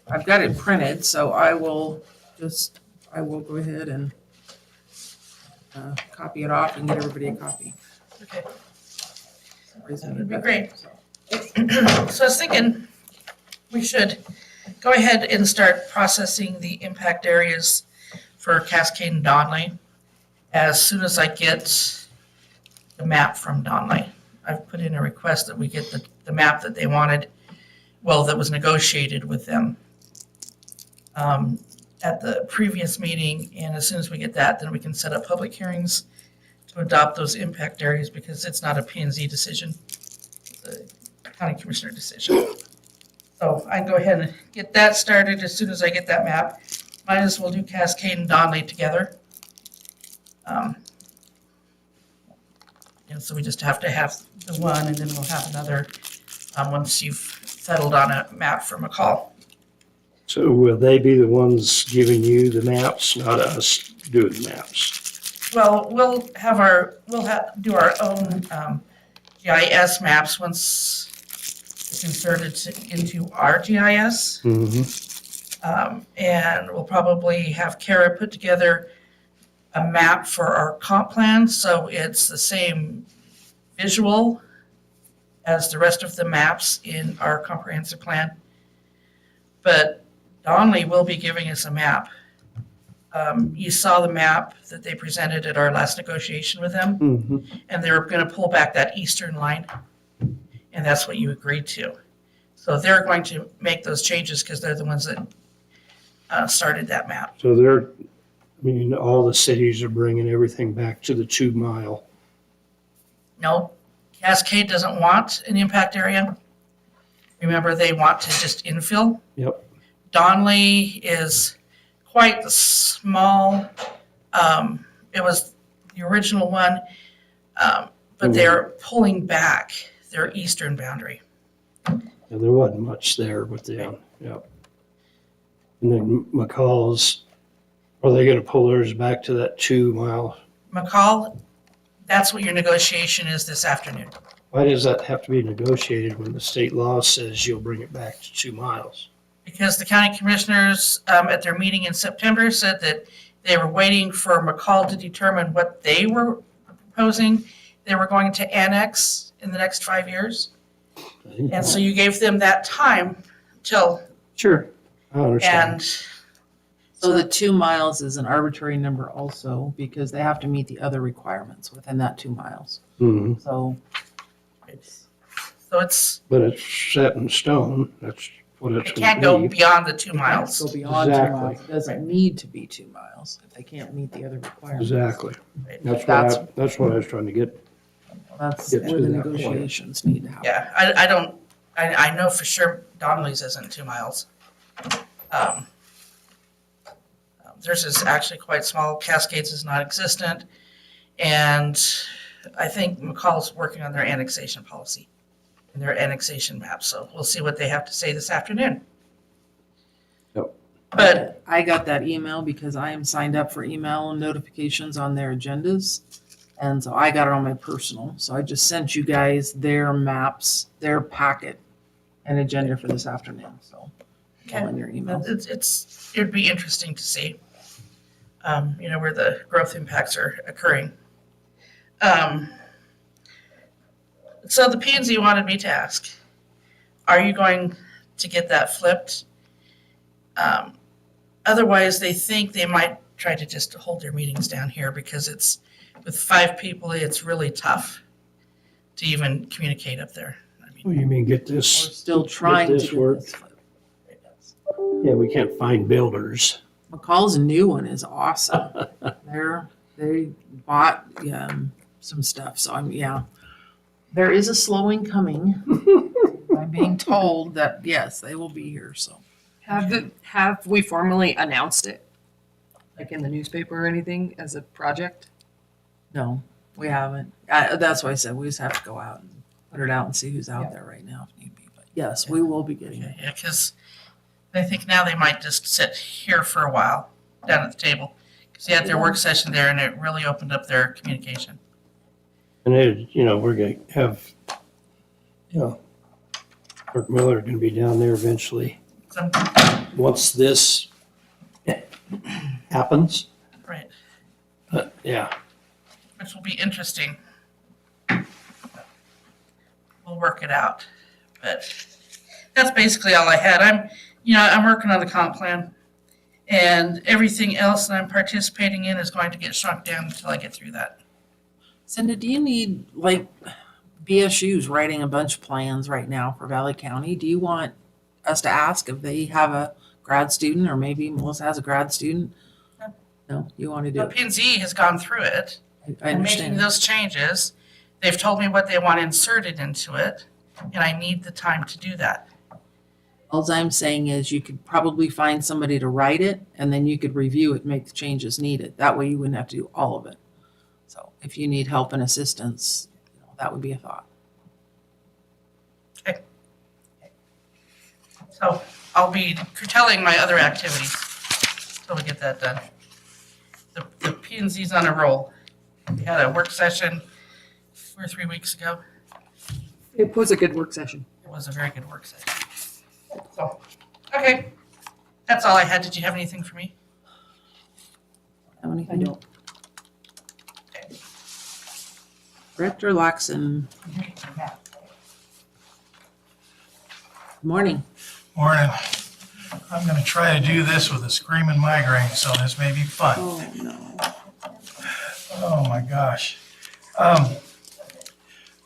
I've got it printed, so I will go ahead and copy it off and get everybody a copy. Okay. That'd be great. So I was thinking we should go ahead and start processing the impact areas for Cascade and Donley as soon as I get the map from Donley. I've put in a request that we get the map that they wanted, that was negotiated with them at the previous meeting. And as soon as we get that, then we can set up public hearings to adopt those impact areas, because it's not a P&Z decision. It's a county commissioner decision. So I can go ahead and get that started as soon as I get that map. Might as well do Cascade and Donley together. And so we just have to have the one, and then we'll have another once you've settled on a map for McCall. So will they be the ones giving you the maps, not us doing the maps? Well, we'll do our own GIS maps once it's inserted into our GIS. Mm-hmm. And we'll probably have Kara put together a map for our comp plan, so it's the same visual as the rest of the maps in our comprehensive plan. But Donley will be giving us a map You saw the map that they presented at our last negotiation with them, Mhm. and they were gonna pull back that eastern line. And that's what you agreed to. So they're going to make those changes because they're the ones that started that map. So they're, I mean, all the cities are bringing everything back to the 2 mile. No, Cascade doesn't want an impact area. Remember, they want to just infill. Yep. Donley is quite small. It was the original one, but they're pulling back their eastern boundary. And there wasn't much there with them, yep. And then McCall's, are they gonna pull theirs back to that 2 mile? McCall, that's what your negotiation is this afternoon. Why does that have to be negotiated when the state law says you'll bring it back to 2 miles? Because the county commissioners, at their meeting in September, said that they were waiting for McCall to determine what they were proposing. They were going to annex in the next 5 years. And so you gave them that time till, Sure, I understand. and So the 2 miles is an arbitrary number also because they have to meet the other requirements within that 2 miles. Mhm. So so it's, But it's set in stone, that's what it's it can't go gonna be. beyond the 2 go miles. beyond 2 Exactly. miles. It doesn't need to be 2 miles if they can't meet the other requirements. Exactly. That's That's- that's what I was trying to get. That's Get where to the that point. negotiations need to happen. Yeah, I know for sure Donnelly's isn't 2 miles. Theirs is actually quite small. Cascades is non-existent. And I think McCall's working on their annexation policy and their annexation map. So we'll see what they have to say this afternoon. Yep. But I got that email because I am signed up for email and notifications on their agendas. And so I got it on my personal. So I just sent you guys their maps, their packet and agenda for this afternoon. So all in your email. it'd be interesting to see, where the growth impacts are occurring. So the P and Z wanted me to ask, are you going to get that flipped? Otherwise, they think they might try to just hold their meetings down here because it's, with 5 people, it's really tough to even communicate up there. I mean, Well, you mean get We're this, still trying to this get work. this flipped. yeah, we can't find builders. McCall's new one is awesome. They bought some stuff. So there is a slowing coming. I'm being told that yes, they will be here. So Have we formally announced it? Like in the newspaper or anything as a project? no, we haven't. That's why I said we just have to go out and put it out and see who's out there right now if need be. But yes, we will be getting it. Yeah, because I think now they might just sit here for a while down at the table. Because they had their work session there and it really opened up their communication. And it, we're gonna have, Kirk Miller gonna be down there eventually. So, Once this happens, right, yeah, which will be interesting. We'll work it out. But that's basically all I had. I'm working on the comp plan. And everything else that I'm participating in is going to get shrunk down until I get through that. Cindy, do you need like BSU's writing a bunch of plans right now for Valley County? Do you want us to ask if they have a grad student or maybe Melissa has a grad student? No, you want to do The it? P&Z has gone through it. I and making understand. those changes. They've told me what they want inserted into it, and I need the time to do that. All I'm saying is you could probably find somebody to write it and then you could review it, make the changes needed. That way you wouldn't have to do all of it. So if you need help and assistance, that would be a thought. So I'll be curtailing my other activities until we get that done. The P&Z's on a roll. We had a work session 2 or 3 weeks ago. It was a good work session. It was a very good work session. So, okay, that's all I had. Did you have anything for me? Have anything? I don't. Okay. Director Laxon, good morning. Morning. I'm gonna try to do this with a screaming migraine, so this may be fun. Oh, no. Oh, my gosh. We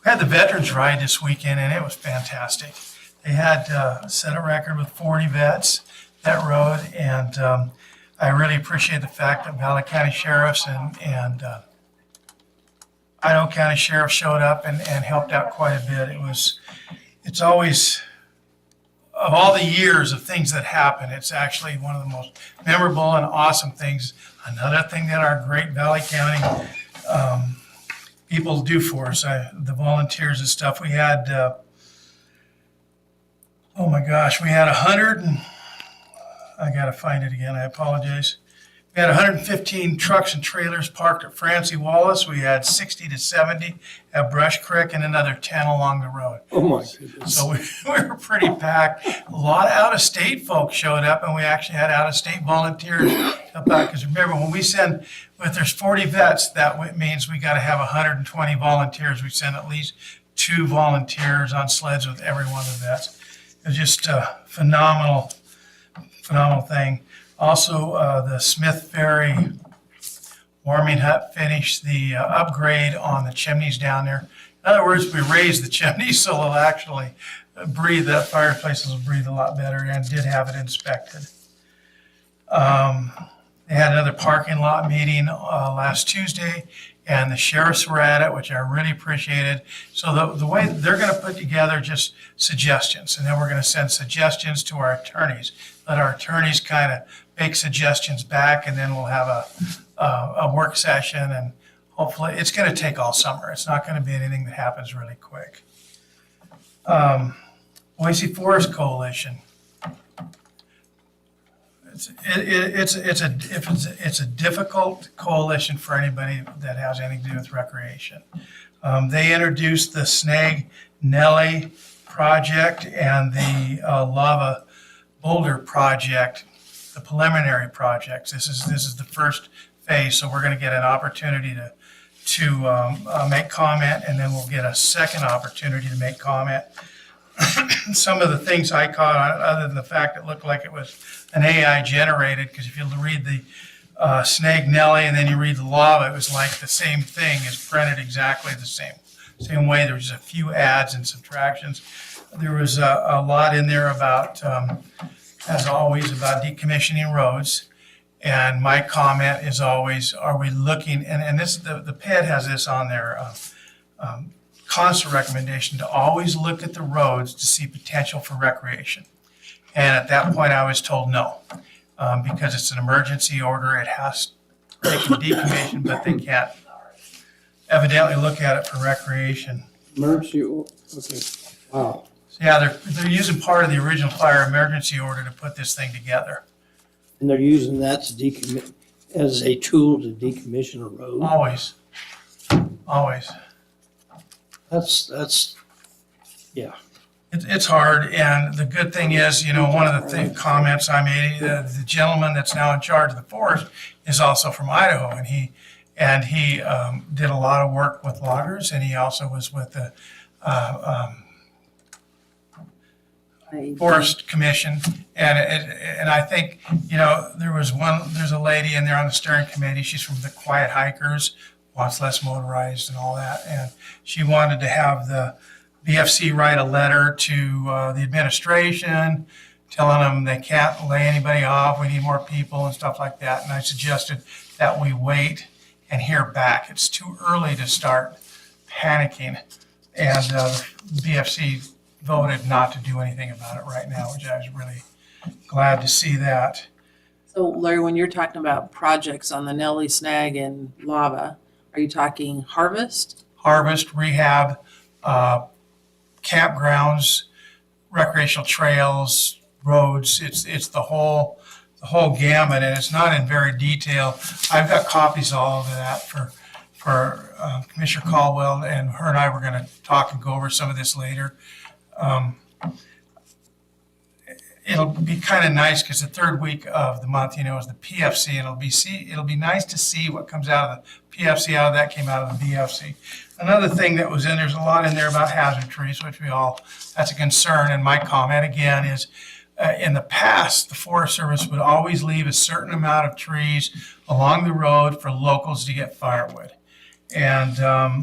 had the Veterans Ride this weekend, and it was fantastic. They had set a record with 40 vets that rode, and I really appreciate the fact that Valley County Sheriffs and Idaho County Sheriff showed up and helped out quite a bit. It's always, of all the years of things that happen, it's actually one of the most memorable and awesome things. Another thing that our great Valley County people do for us, the volunteers and stuff. We had, oh my gosh, we had 100 and, I gotta find it again, I apologize. We had 115 trucks and trailers parked at Francie Wallace. We had 60 to 70 at Brush Creek and another 10 along the road. Oh, my goodness. So we were pretty packed. A lot of out-of-state folks showed up, and we actually had out-of-state volunteers help out. Because remember, when we send, if there's 40 vets, that means we got to have 120 volunteers. We send at least 2 volunteers on sleds with every one of the vets. It was just a phenomenal thing. Also, the Smith Ferry warming hut finished the upgrade on the chimneys down there. In other words, we raised the chimneys so they'll actually breathe, that fireplaces will breathe a lot better, and did have it inspected. They had another parking lot meeting last Tuesday, and the sheriffs were at it, which I really appreciated. So the way they're going to put together just suggestions, and then we're going to send suggestions to our attorneys. Let our attorneys kind of make suggestions back, and then we'll have a work session, and hopefully it's going to take all summer. It's not going to be anything that happens really quick. Boise Forest Coalition. It's a difficult coalition for anybody that has anything to do with recreation. They introduced the Snag Nelly project and the Lava Boulder project, the preliminary projects. This is the first phase, so we're going to get an opportunity to make comment, and then we'll get a second opportunity to make comment. Some of the things I caught on it, other than the fact it looked like it was an AI generated, because if you read the Snag Nelly and then you read the lava, it was like the same thing is printed exactly the same way. There was a few adds and subtractions. There was a lot in there about, as always, about decommissioning roads. And my comment is always, are we looking, and this, the PED has this on their constant recommendation, to always look at the roads to see potential for recreation. And at that point, I was told no, because it's an emergency order. They can decommission, but they can't evidently look at it for recreation. Emergency, okay, wow. So yeah, they're using part of the original fire emergency order to put this thing together. And they're using that to decommit, as a tool to decommission a road? Always. That's, yeah. It's hard, and the good thing is, one of the comments I made, the gentleman that's now in charge of the forest is also from Idaho, and he did a lot of work with loggers, and he also was with the Forest Commission, and I think, there's a lady in there on the steering committee. She's from the Quiet Hikers, wants less motorized and all that, and she wanted to have the BFC write a letter to the administration telling them they can't lay anybody off, we need more people and stuff like that. And I suggested that we wait and hear back. It's too early to start panicking. And BFC voted not to do anything about it right now, which I was really glad to see that. So Larry, when you're talking about projects on the Nelly Snag and Lava, are you talking harvest? Harvest, rehab, campgrounds, recreational trails, roads. It's the whole gamut, and it's not in very detail. I've got copies of all of that for Commissioner Caldwell, and her and I were going to talk and go over some of this later. It'll be kind of nice because the third week of the month, is the PFC, and it'll be nice to see what comes out of the PFC. Out of that came out of the BFC. Another thing that was in there's a lot in there about hazard trees, which that's a concern. And my comment again is, in the past, the Forest Service would always leave a certain amount of trees along the road for locals to get firewood. And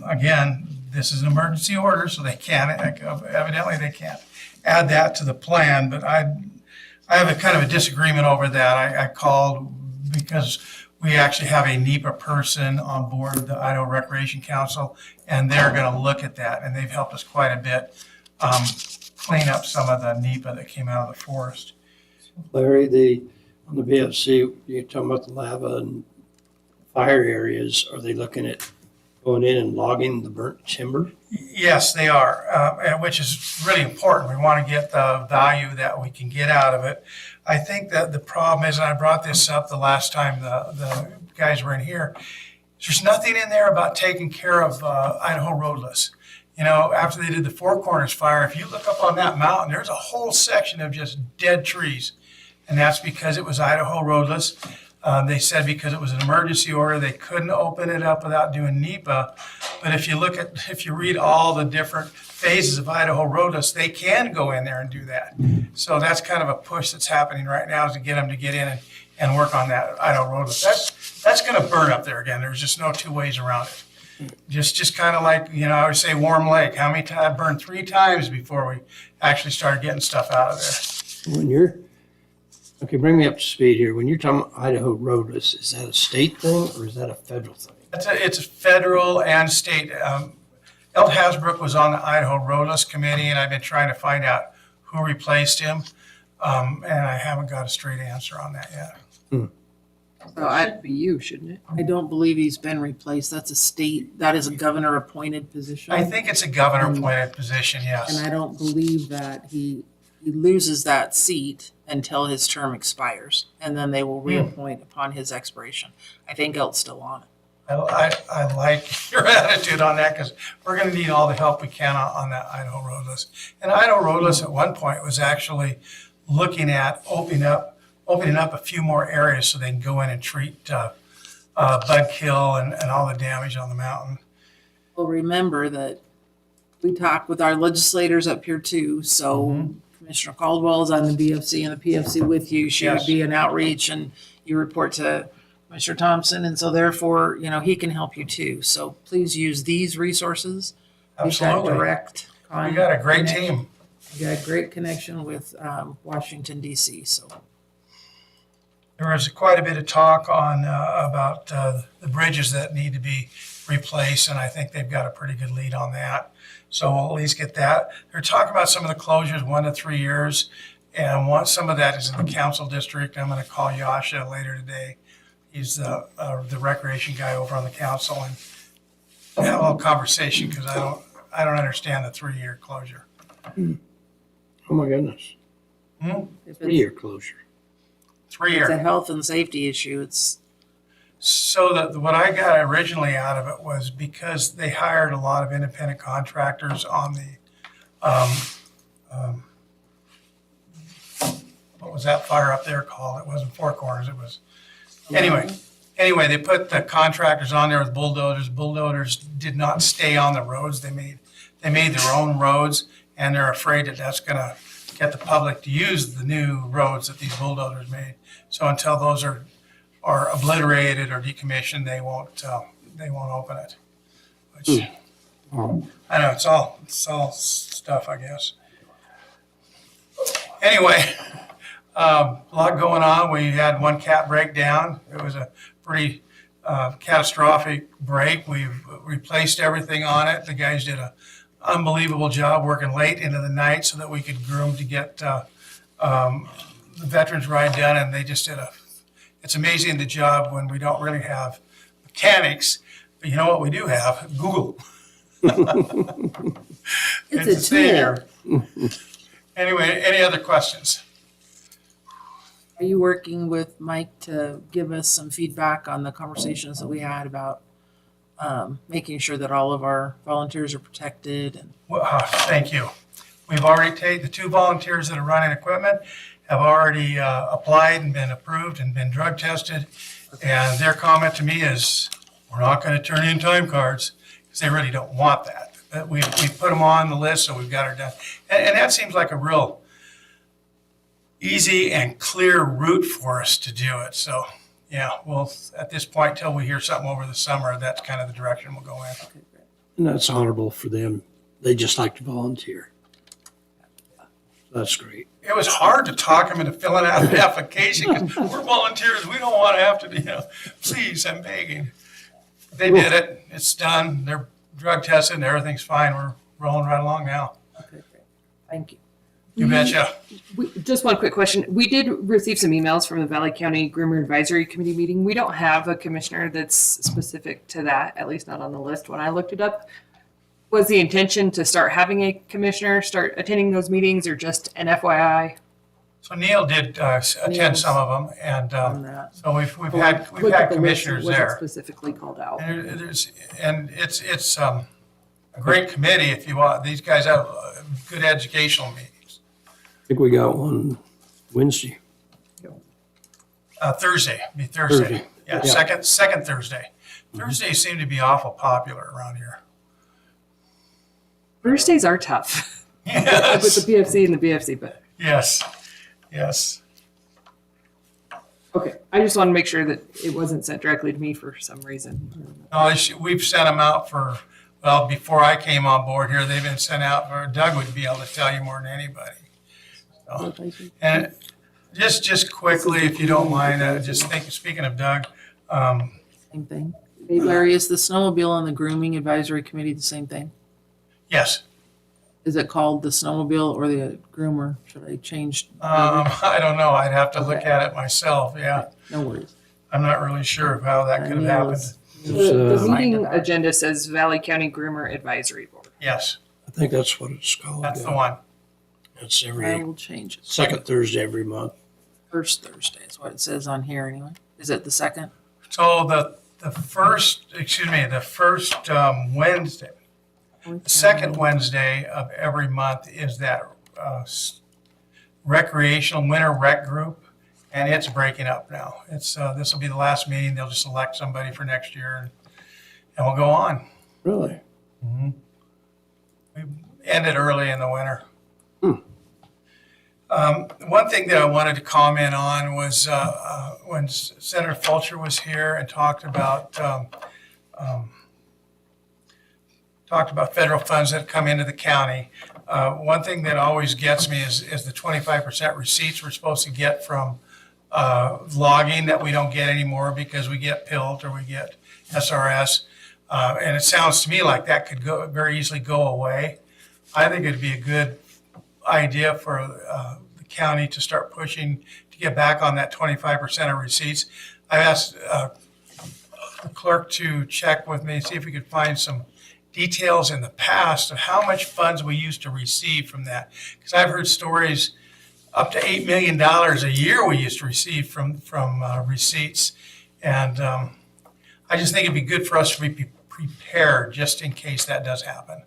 again, this is an emergency order, so they can't, evidently they can't add that to the plan, but I have a kind of a disagreement over that. I called because we actually have a NEPA person on board the Idaho Recreation Council, and they're going to look at that, and they've helped us quite a bit clean up some of the NEPA that came out of the forest. Larry, on the VFC, you're talking about the lava and fire areas. Are they looking at going in and logging the burnt timber? Yes, they are, which is really important. We want to get the value that we can get out of it. I think that the problem is, and I brought this up the last time the guys were in here, there's nothing in there about taking care of Idaho roadless. You know, after they did the Four Corners fire, if you look up on that mountain, there's a whole section of just dead trees. And that's because it was Idaho roadless. They said because it was an emergency order, they couldn't open it up without doing NEPA. But if you read all the different phases of Idaho roadless, they can go in there and do that. So that's kind of a push that's happening right now, is to get them to get in and work on that Idaho roadless. That's going to burn up there again. There's just no two ways around it. Just kind of like, you know, I would say Warm Lake. How many times? Burned 3 times before we actually started getting stuff out of there. Okay, bring me up to speed here. When you're talking about Idaho roadless, is that a state thing or is that a federal thing? It's a federal and state. Elt Hasbrook was on the Idaho Roadless Committee, and I've been trying to find out who replaced him, and I haven't got a straight answer on that yet. So that'd be you, shouldn't it? I don't believe he's been replaced. That's a state, that is a governor appointed position. I think it's a governor-appointed position, yes. And I don't believe that he loses that seat until his term expires, and then they will reappoint upon his expiration. I think Elt's still on it. I like your attitude on that, because we're going to need all the help we can on that Idaho Roadless. And Idaho Roadless at one point was actually looking at opening up a few more areas so they can go in and treat bud kill and all the damage on the mountain. Well, remember that we talk with our legislators up here too, so Commissioner Caldwell is on the BFC and the PFC with you. She would Yes. be an outreach, and you report to Commissioner Thompson, and so therefore, you know, he can help you too. So please use these resources. We've got Absolutely. direct We got a great connection. team. We got a great connection with Washington DC, so. There was quite a bit of talk on about the bridges that need to be replaced, and I think they've got a pretty good lead on that. So we'll at least get that. They're talking about some of the closures, 1 to 3 years, and some of that is in the council district. I'm going to call Yasha later today. He's the recreation guy over on the council, and have a little conversation, because I don't understand the 3-year closure. Oh my goodness, If 3-year closure. 3-year. it's a health and safety issue, it's, So what I got originally out of it was because they hired a lot of independent contractors on the, what was that fire up there called? It wasn't Four Corners, it was, anyway, they put the contractors on there with bulldozers. Bulldozers did not stay on the roads. They made their own roads, and they're afraid that that's gonna get the public to use the new roads that these bulldozers made. So until those are obliterated or decommissioned, they won't open it. Which, I know, it's all stuff, I guess. Anyway, a lot going on. We had one cat breakdown. It was a pretty catastrophic break. We've replaced everything on it. The guys did an unbelievable job working late into the night so that we could groom to get the veterans ride done, and they just did it's amazing the job when we don't really have mechanics, but you know what we do have? Google. it's a a savior. tool. Anyway, any other questions? Are you working with Mike to give us some feedback on the conversations that we had about making sure that all of our volunteers are protected? And Well, thank you. We've already taken the 2 volunteers that are running equipment have already applied and been approved and been drug tested. And their comment to me is, we're not going to turn in time cards, because they really don't want that. But we put them on the list, so we've got her done. And that seems like a real easy and clear route for us to do it. So, yeah, well, at this point, till we hear something over the summer, that's kind of the direction we'll go in. And that's honorable for them. They just like to volunteer. That's great. It was hard to talk them into filling out an application because we're volunteers. We don't want to have to, please, I'm begging. They did it. It's done. They're drug tested and everything's fine. We're rolling right along now. Okay, great. Thank you. You betcha. Just one quick question. We did receive some emails from the Valley County Groomer Advisory Committee meeting. We don't have a commissioner that's specific to that, at least not on the list when I looked it up. Was the intention to start having a commissioner start attending those meetings, or just an FYI? So Neil did attend Neil's some of them, and On that. so we've Look had at the list, commissioners it wasn't there. specifically called out. And it's a great committee if you want. These guys have good educational meetings. I think we got one Wednesday. Thursday, be Thursday. Thursday. Yeah, Yeah. second Thursday. Thursdays seem to be awful popular around here. Thursdays are tough with Yes, the PFC and the BFC, but yes. okay. I just want to make sure that it wasn't sent directly to me for some reason. No, we've sent them out for, well, before I came on board here, they've been sent out for, Doug would be able to tell you more than anybody. So, and just quickly, if you don't mind, speaking of Doug, Same thing. Hey, Larry, is the snowmobile and the grooming advisory committee the same thing? yes, Is it called the snowmobile or the groomer? Should I change? I don't know. I'd have to look Okay. at it myself. Yeah, No worries. I'm not really sure of how that could have happened. The Uh, meeting agenda says Valley County Groomer Advisory Board. Yes, I think that's what it's called. that's the one. It's I every will change it. second Thursday every month. First Thursday is what it says on here anyway. Is it the second? So the first Wednesday, the second Wednesday of every month is that recreational winter rec group, and it's breaking up now. It's this will be the last meeting. They'll just select somebody for next year, and we'll go on. Really? We ended early in the winter. One thing that I wanted to comment on was when Senator Fulcher was here and talked about federal funds that come into the county. One thing that always gets me is the 25% receipts we're supposed to get from logging that we don't get anymore because we get PILT or we get SRS. And it sounds to me like that could very easily go away. I think it'd be a good idea for the county to start pushing to get back on that 25% of receipts. I asked the clerk to check with me, see if we could find some details in the past of how much funds we used to receive from that. Because I've heard stories up to $8 million a year we used to receive from receipts. And I just think it'd be good for us to be prepared just in case that does happen.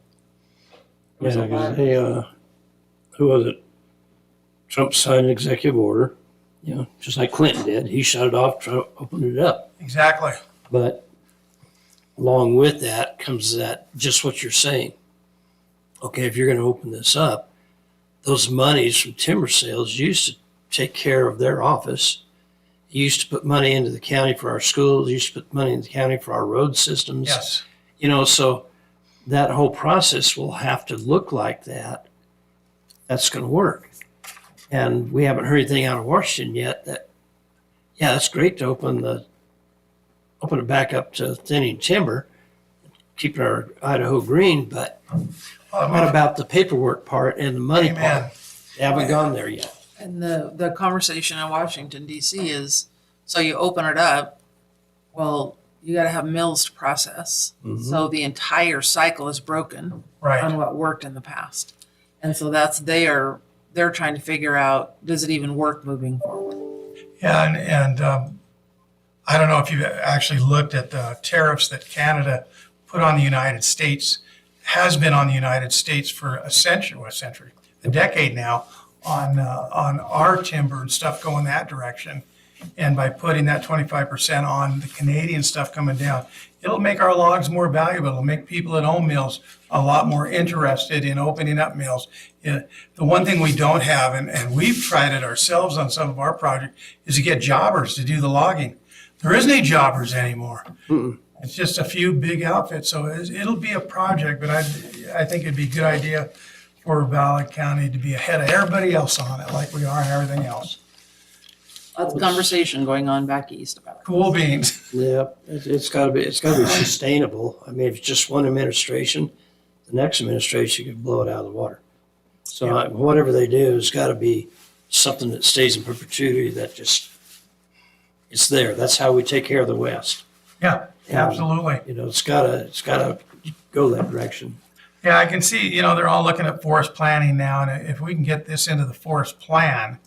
Yeah, 'cause they, who was it? Trump signed an executive order, just like Clinton did. He shut it off, Trump opened it up. Exactly. But along with that comes that, just what you're saying. Okay, if you're going to open this up, those monies from timber sales used to take care of their office. Used to put money into the county for our schools, used to put money in the county for our road systems. Yes. So that whole process will have to look like that. That's going to work. And we haven't heard anything out of Washington yet that's great to open it back up to thinning timber, keeping our Idaho green, but what about the paperwork part and the money Amen. part? They haven't gone there yet. And the conversation in Washington DC is, so you open it up, well, you gotta have mills to process. So the entire cycle is broken Right. on what worked in the past. And so they're trying to figure out, does it even work moving forward? Yeah, and I don't know if you've actually looked at the tariffs that Canada put on the United States, has been on the United States for a decade now, on our timber and stuff going that direction. And by putting that 25% on the Canadian stuff coming down, it'll make our logs more valuable. It'll make people that own mills a lot more interested in opening up mills. Yeah, the one thing we don't have, and we've tried it ourselves on some of our projects, is to get jobbers to do the logging. There isn't any jobbers anymore. It's just a few big outfits, so it'll be a project, but I think it'd be a good idea for Valley County to be ahead of everybody else on it, like we are and everything else. Lots of conversation going on back east about it. Cool beans. Yeah, it's gotta be sustainable. I mean, if it's just one administration, the next administration could blow it out of the water. So whatever they do, it's gotta be something that stays in perpetuity, that just, it's there. That's how we take care of the West. Yeah, absolutely. You know, it's gotta go that direction. Yeah, I can see, they're all looking at forest planning now, and if we can get this into the forest plan,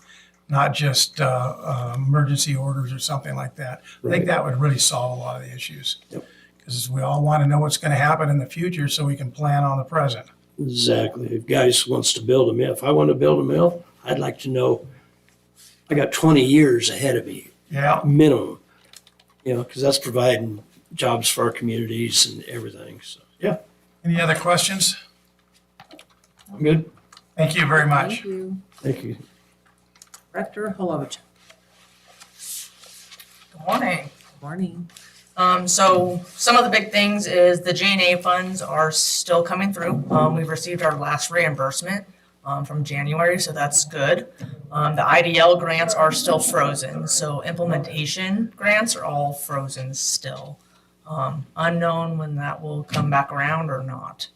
not just emergency orders or something like that, I think that would really solve a lot of the issues. Yep. Because we all want to know what's going to happen in the future so we can plan on the present. Exactly. If guys wants to build a mill, if I want to build a mill, I'd like to know I got 20 years ahead of me, Yeah. minimum. You know, because that's providing jobs for our communities and everything. So yeah, Any other questions? I'm good. Thank you very much. Thank you. Thank you. Director Holovich. Good morning. Morning. So some of the big things is the G&A funds are still coming through. We've received our last reimbursement from January, so that's good. The IDL grants are still frozen, so implementation grants are all frozen still. Unknown when that will come back around or not.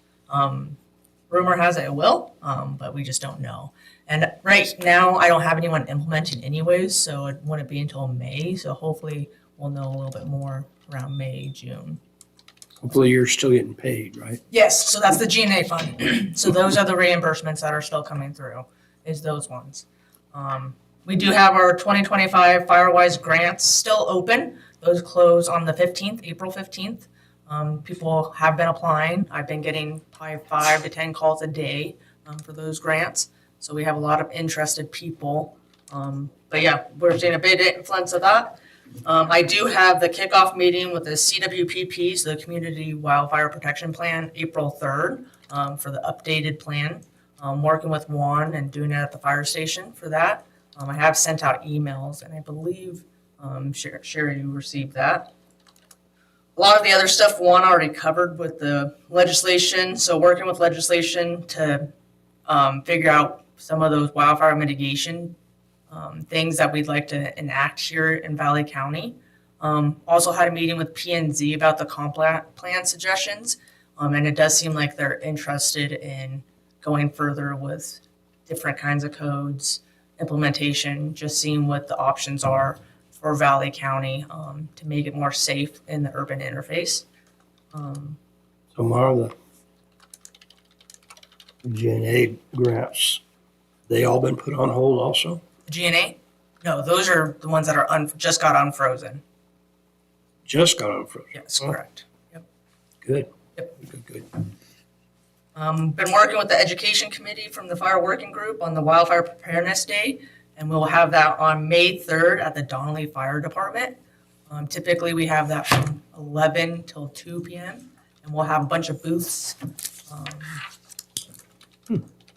Rumor has it will, but we just don't know. And right now, I don't have anyone implementing anyways, so it wouldn't be until May. So hopefully we'll know a little bit more around May, June. Hopefully you're still getting paid, right? Yes, so that's the G&A fund. So those are the reimbursements that are still coming through, is those ones. We do have our 2025 Firewise grants still open. Those close on the 15th, April 15th. People have been applying. I've been getting probably 5 to 10 calls a day for those grants. So we have a lot of interested people. But yeah, we're seeing a big influence of that. I do have the kickoff meeting with the CWPP, so the Community Wildfire Protection Plan, April 3rd, for the updated plan. Working with Juan and doing it at the fire station for that. I have sent out emails, and I believe, Sherry, you received that. A lot of the other stuff Juan already covered with the legislation. So working with legislation to figure out some of those wildfire mitigation things that we'd like to enact here in Valley County. Also had a meeting with P&Z about the comp plan suggestions. And it does seem like they're interested in going further with different kinds of codes, implementation, just seeing what the options are for Valley County to make it more safe in the urban interface. So Mara, the G&A grants, they all been put on hold also? G&A? No, those are the ones that are just got unfrozen. Just got unfrozen? Yes, correct. Yep. Good. Yep. Good. Been working with the education committee from the fire working group on the Wildfire Preparedness Day, and we'll have that on May 3rd at the Donnelly Fire Department. Typically, we have that from 11 till 2 p.m., and we'll have a bunch of booths,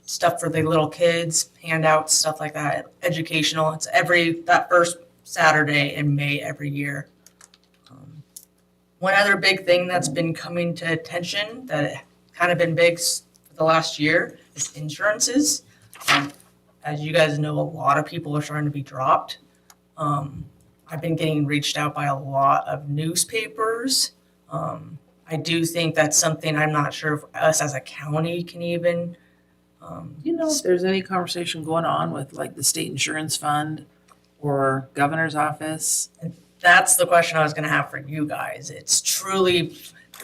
stuff for the little kids, handouts, stuff like that, educational. It's that first Saturday in May every year. One other big thing that's been coming to attention that kind of been big for the last year is insurances. As you guys know, a lot of people are starting to be dropped. I've been getting reached out by a lot of newspapers. I do think that's something I'm not sure if us as a county can even. Do you know if there's any conversation going on with like the state insurance fund or governor's office? That's the question I was going to have for you guys. It's truly,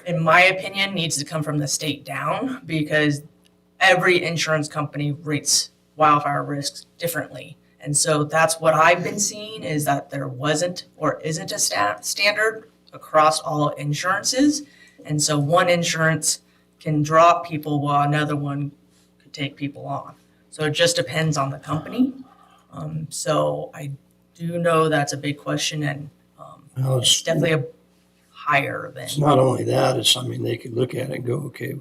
in my opinion, needs to come from the state down because every insurance company rates wildfire risks differently. And so that's what I've been seeing is that there wasn't or isn't a standard across all insurances. And so one insurance can drop people while another one could take people on. So it just depends on the company. So I do know that's a big question and it's definitely a higher than. It's not only that, it's, I mean, they could look at it and go, okay,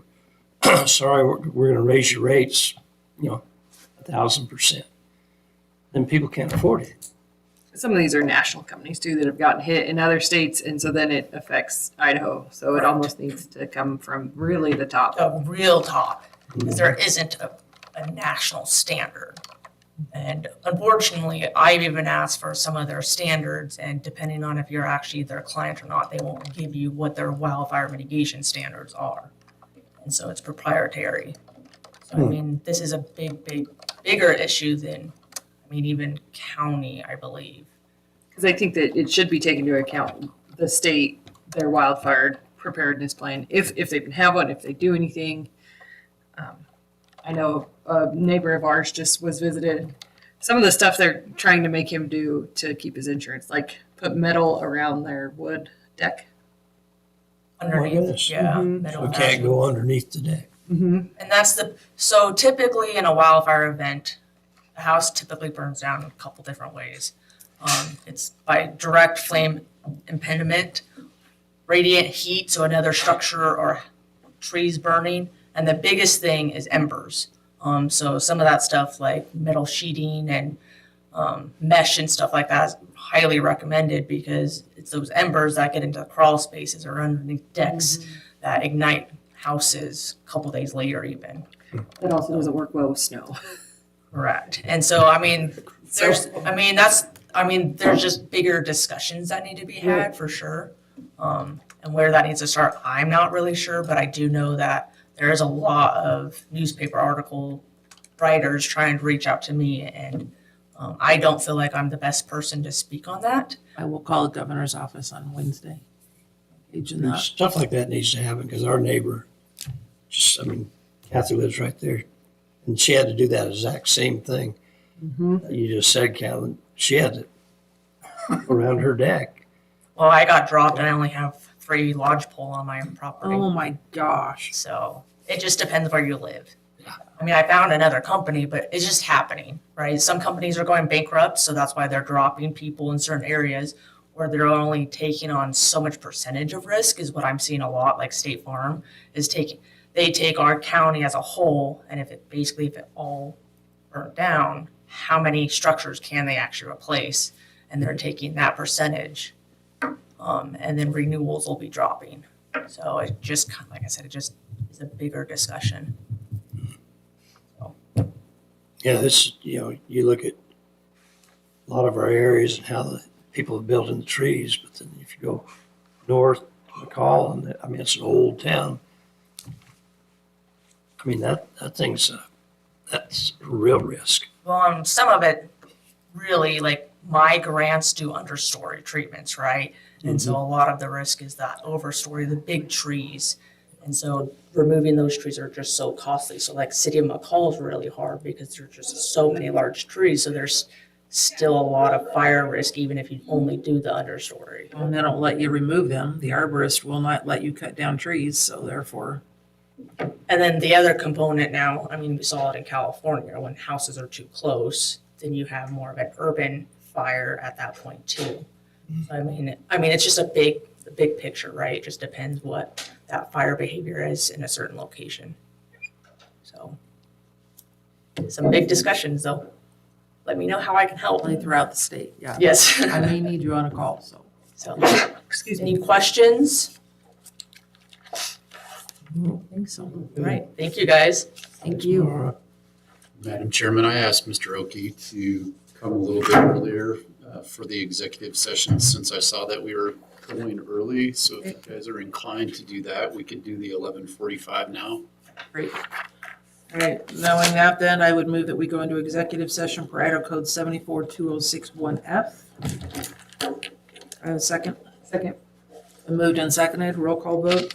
sorry, we're gonna raise your rates, 1,000%. Then people can't afford it. Some of these are national companies too that have gotten hit in other states, and so then it affects Idaho. So it almost needs to come from really the top. A real top, because there isn't a national standard. And unfortunately, I've even asked for some of their standards, and depending on if you're actually their client or not, they won't give you what their wildfire mitigation standards are. And so it's proprietary. So, I mean, this is a bigger issue than, even county, I believe. Because I think that it should be taken into account the state, their wildfire preparedness plan, if they even have one, if they do anything. I know a neighbor of ours just was visited. Some of the stuff they're trying to make him do to keep his insurance, like put metal around their wood deck. Underneath, goodness. yeah. Mhm. metal So it fascia. can't go underneath the deck. Mm-hmm. And that's so typically in a wildfire event, the house typically burns down a couple different ways. It's by direct flame impediment, radiant heat, so another structure or trees burning, and the biggest thing is embers. So some of that stuff like metal sheeting and mesh and stuff like that is highly recommended because it's those embers that get into crawl spaces or underneath decks that ignite houses a couple days later even. That also doesn't work well with snow. Correct. And so, there's just bigger discussions that need to be had for sure. And where that needs to start, I'm not really sure, but I do know that there is a lot of newspaper article writers trying to reach out to me, and I don't feel like I'm the best person to speak on that. I will call the governor's office on Wednesday. Agent that. Stuff like that needs to happen because our neighbor, Kathy lives right there. And she had to do that exact same thing that you just said, Calvin. She had it around her deck. Well, I got dropped and I only have 3 lodgepole on my property. Oh my gosh. So it just depends where you live. I found another company, but it's just happening, right? Some companies are going bankrupt, so that's why they're dropping people in certain areas, or they're only taking on so much percentage of risk is what I'm seeing a lot, like State Farm is they take our county as a whole, and if it all burnt down, how many structures can they actually replace? And they're taking that percentage, and then renewals will be dropping. So it just, like I said, it just is a bigger discussion. Yeah, you look at a lot of our areas and how the people have built in the trees, but then if you go north, McCall, and it's an old town. That's a real risk. Well, some of it really, like my grants do understory treatments, right? And so a lot of the risk is that overstory, the big trees. And so removing those trees are just so costly. So like City of McCall is really hard because there's just so many large trees. So there's still a lot of fire risk, even if you only do the understory. And they don't let you remove them. The arborist will not let you cut down trees, so therefore. And then the other component now, we saw it in California, when houses are too close, then you have more of an urban fire at that point too. So, it's just a big picture, right? It just depends what that fire behavior is in a certain location. So, some big discussions though. Let me know how I can help. Throughout the state, yeah. Yes. I may need you on a call, so. Excuse me. Any questions? I don't think so. All right. Thank you, guys. Thank you. Laura, Madam Chairman, I asked Mr. Oki to come a little bit earlier for the executive session since I saw that we were going early. So if you guys are inclined to do that, we could do the 11:45 now. Great. All right, knowing that then, I would move that we go into executive session per Idaho Code 742061F. I have a second. Second. Been moved and seconded, roll call vote.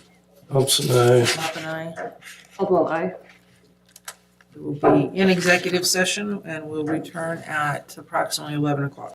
Thompson, aye. Mop and I. Caldwell, aye. We will be in executive session and we'll return at approximately 11 o'clock.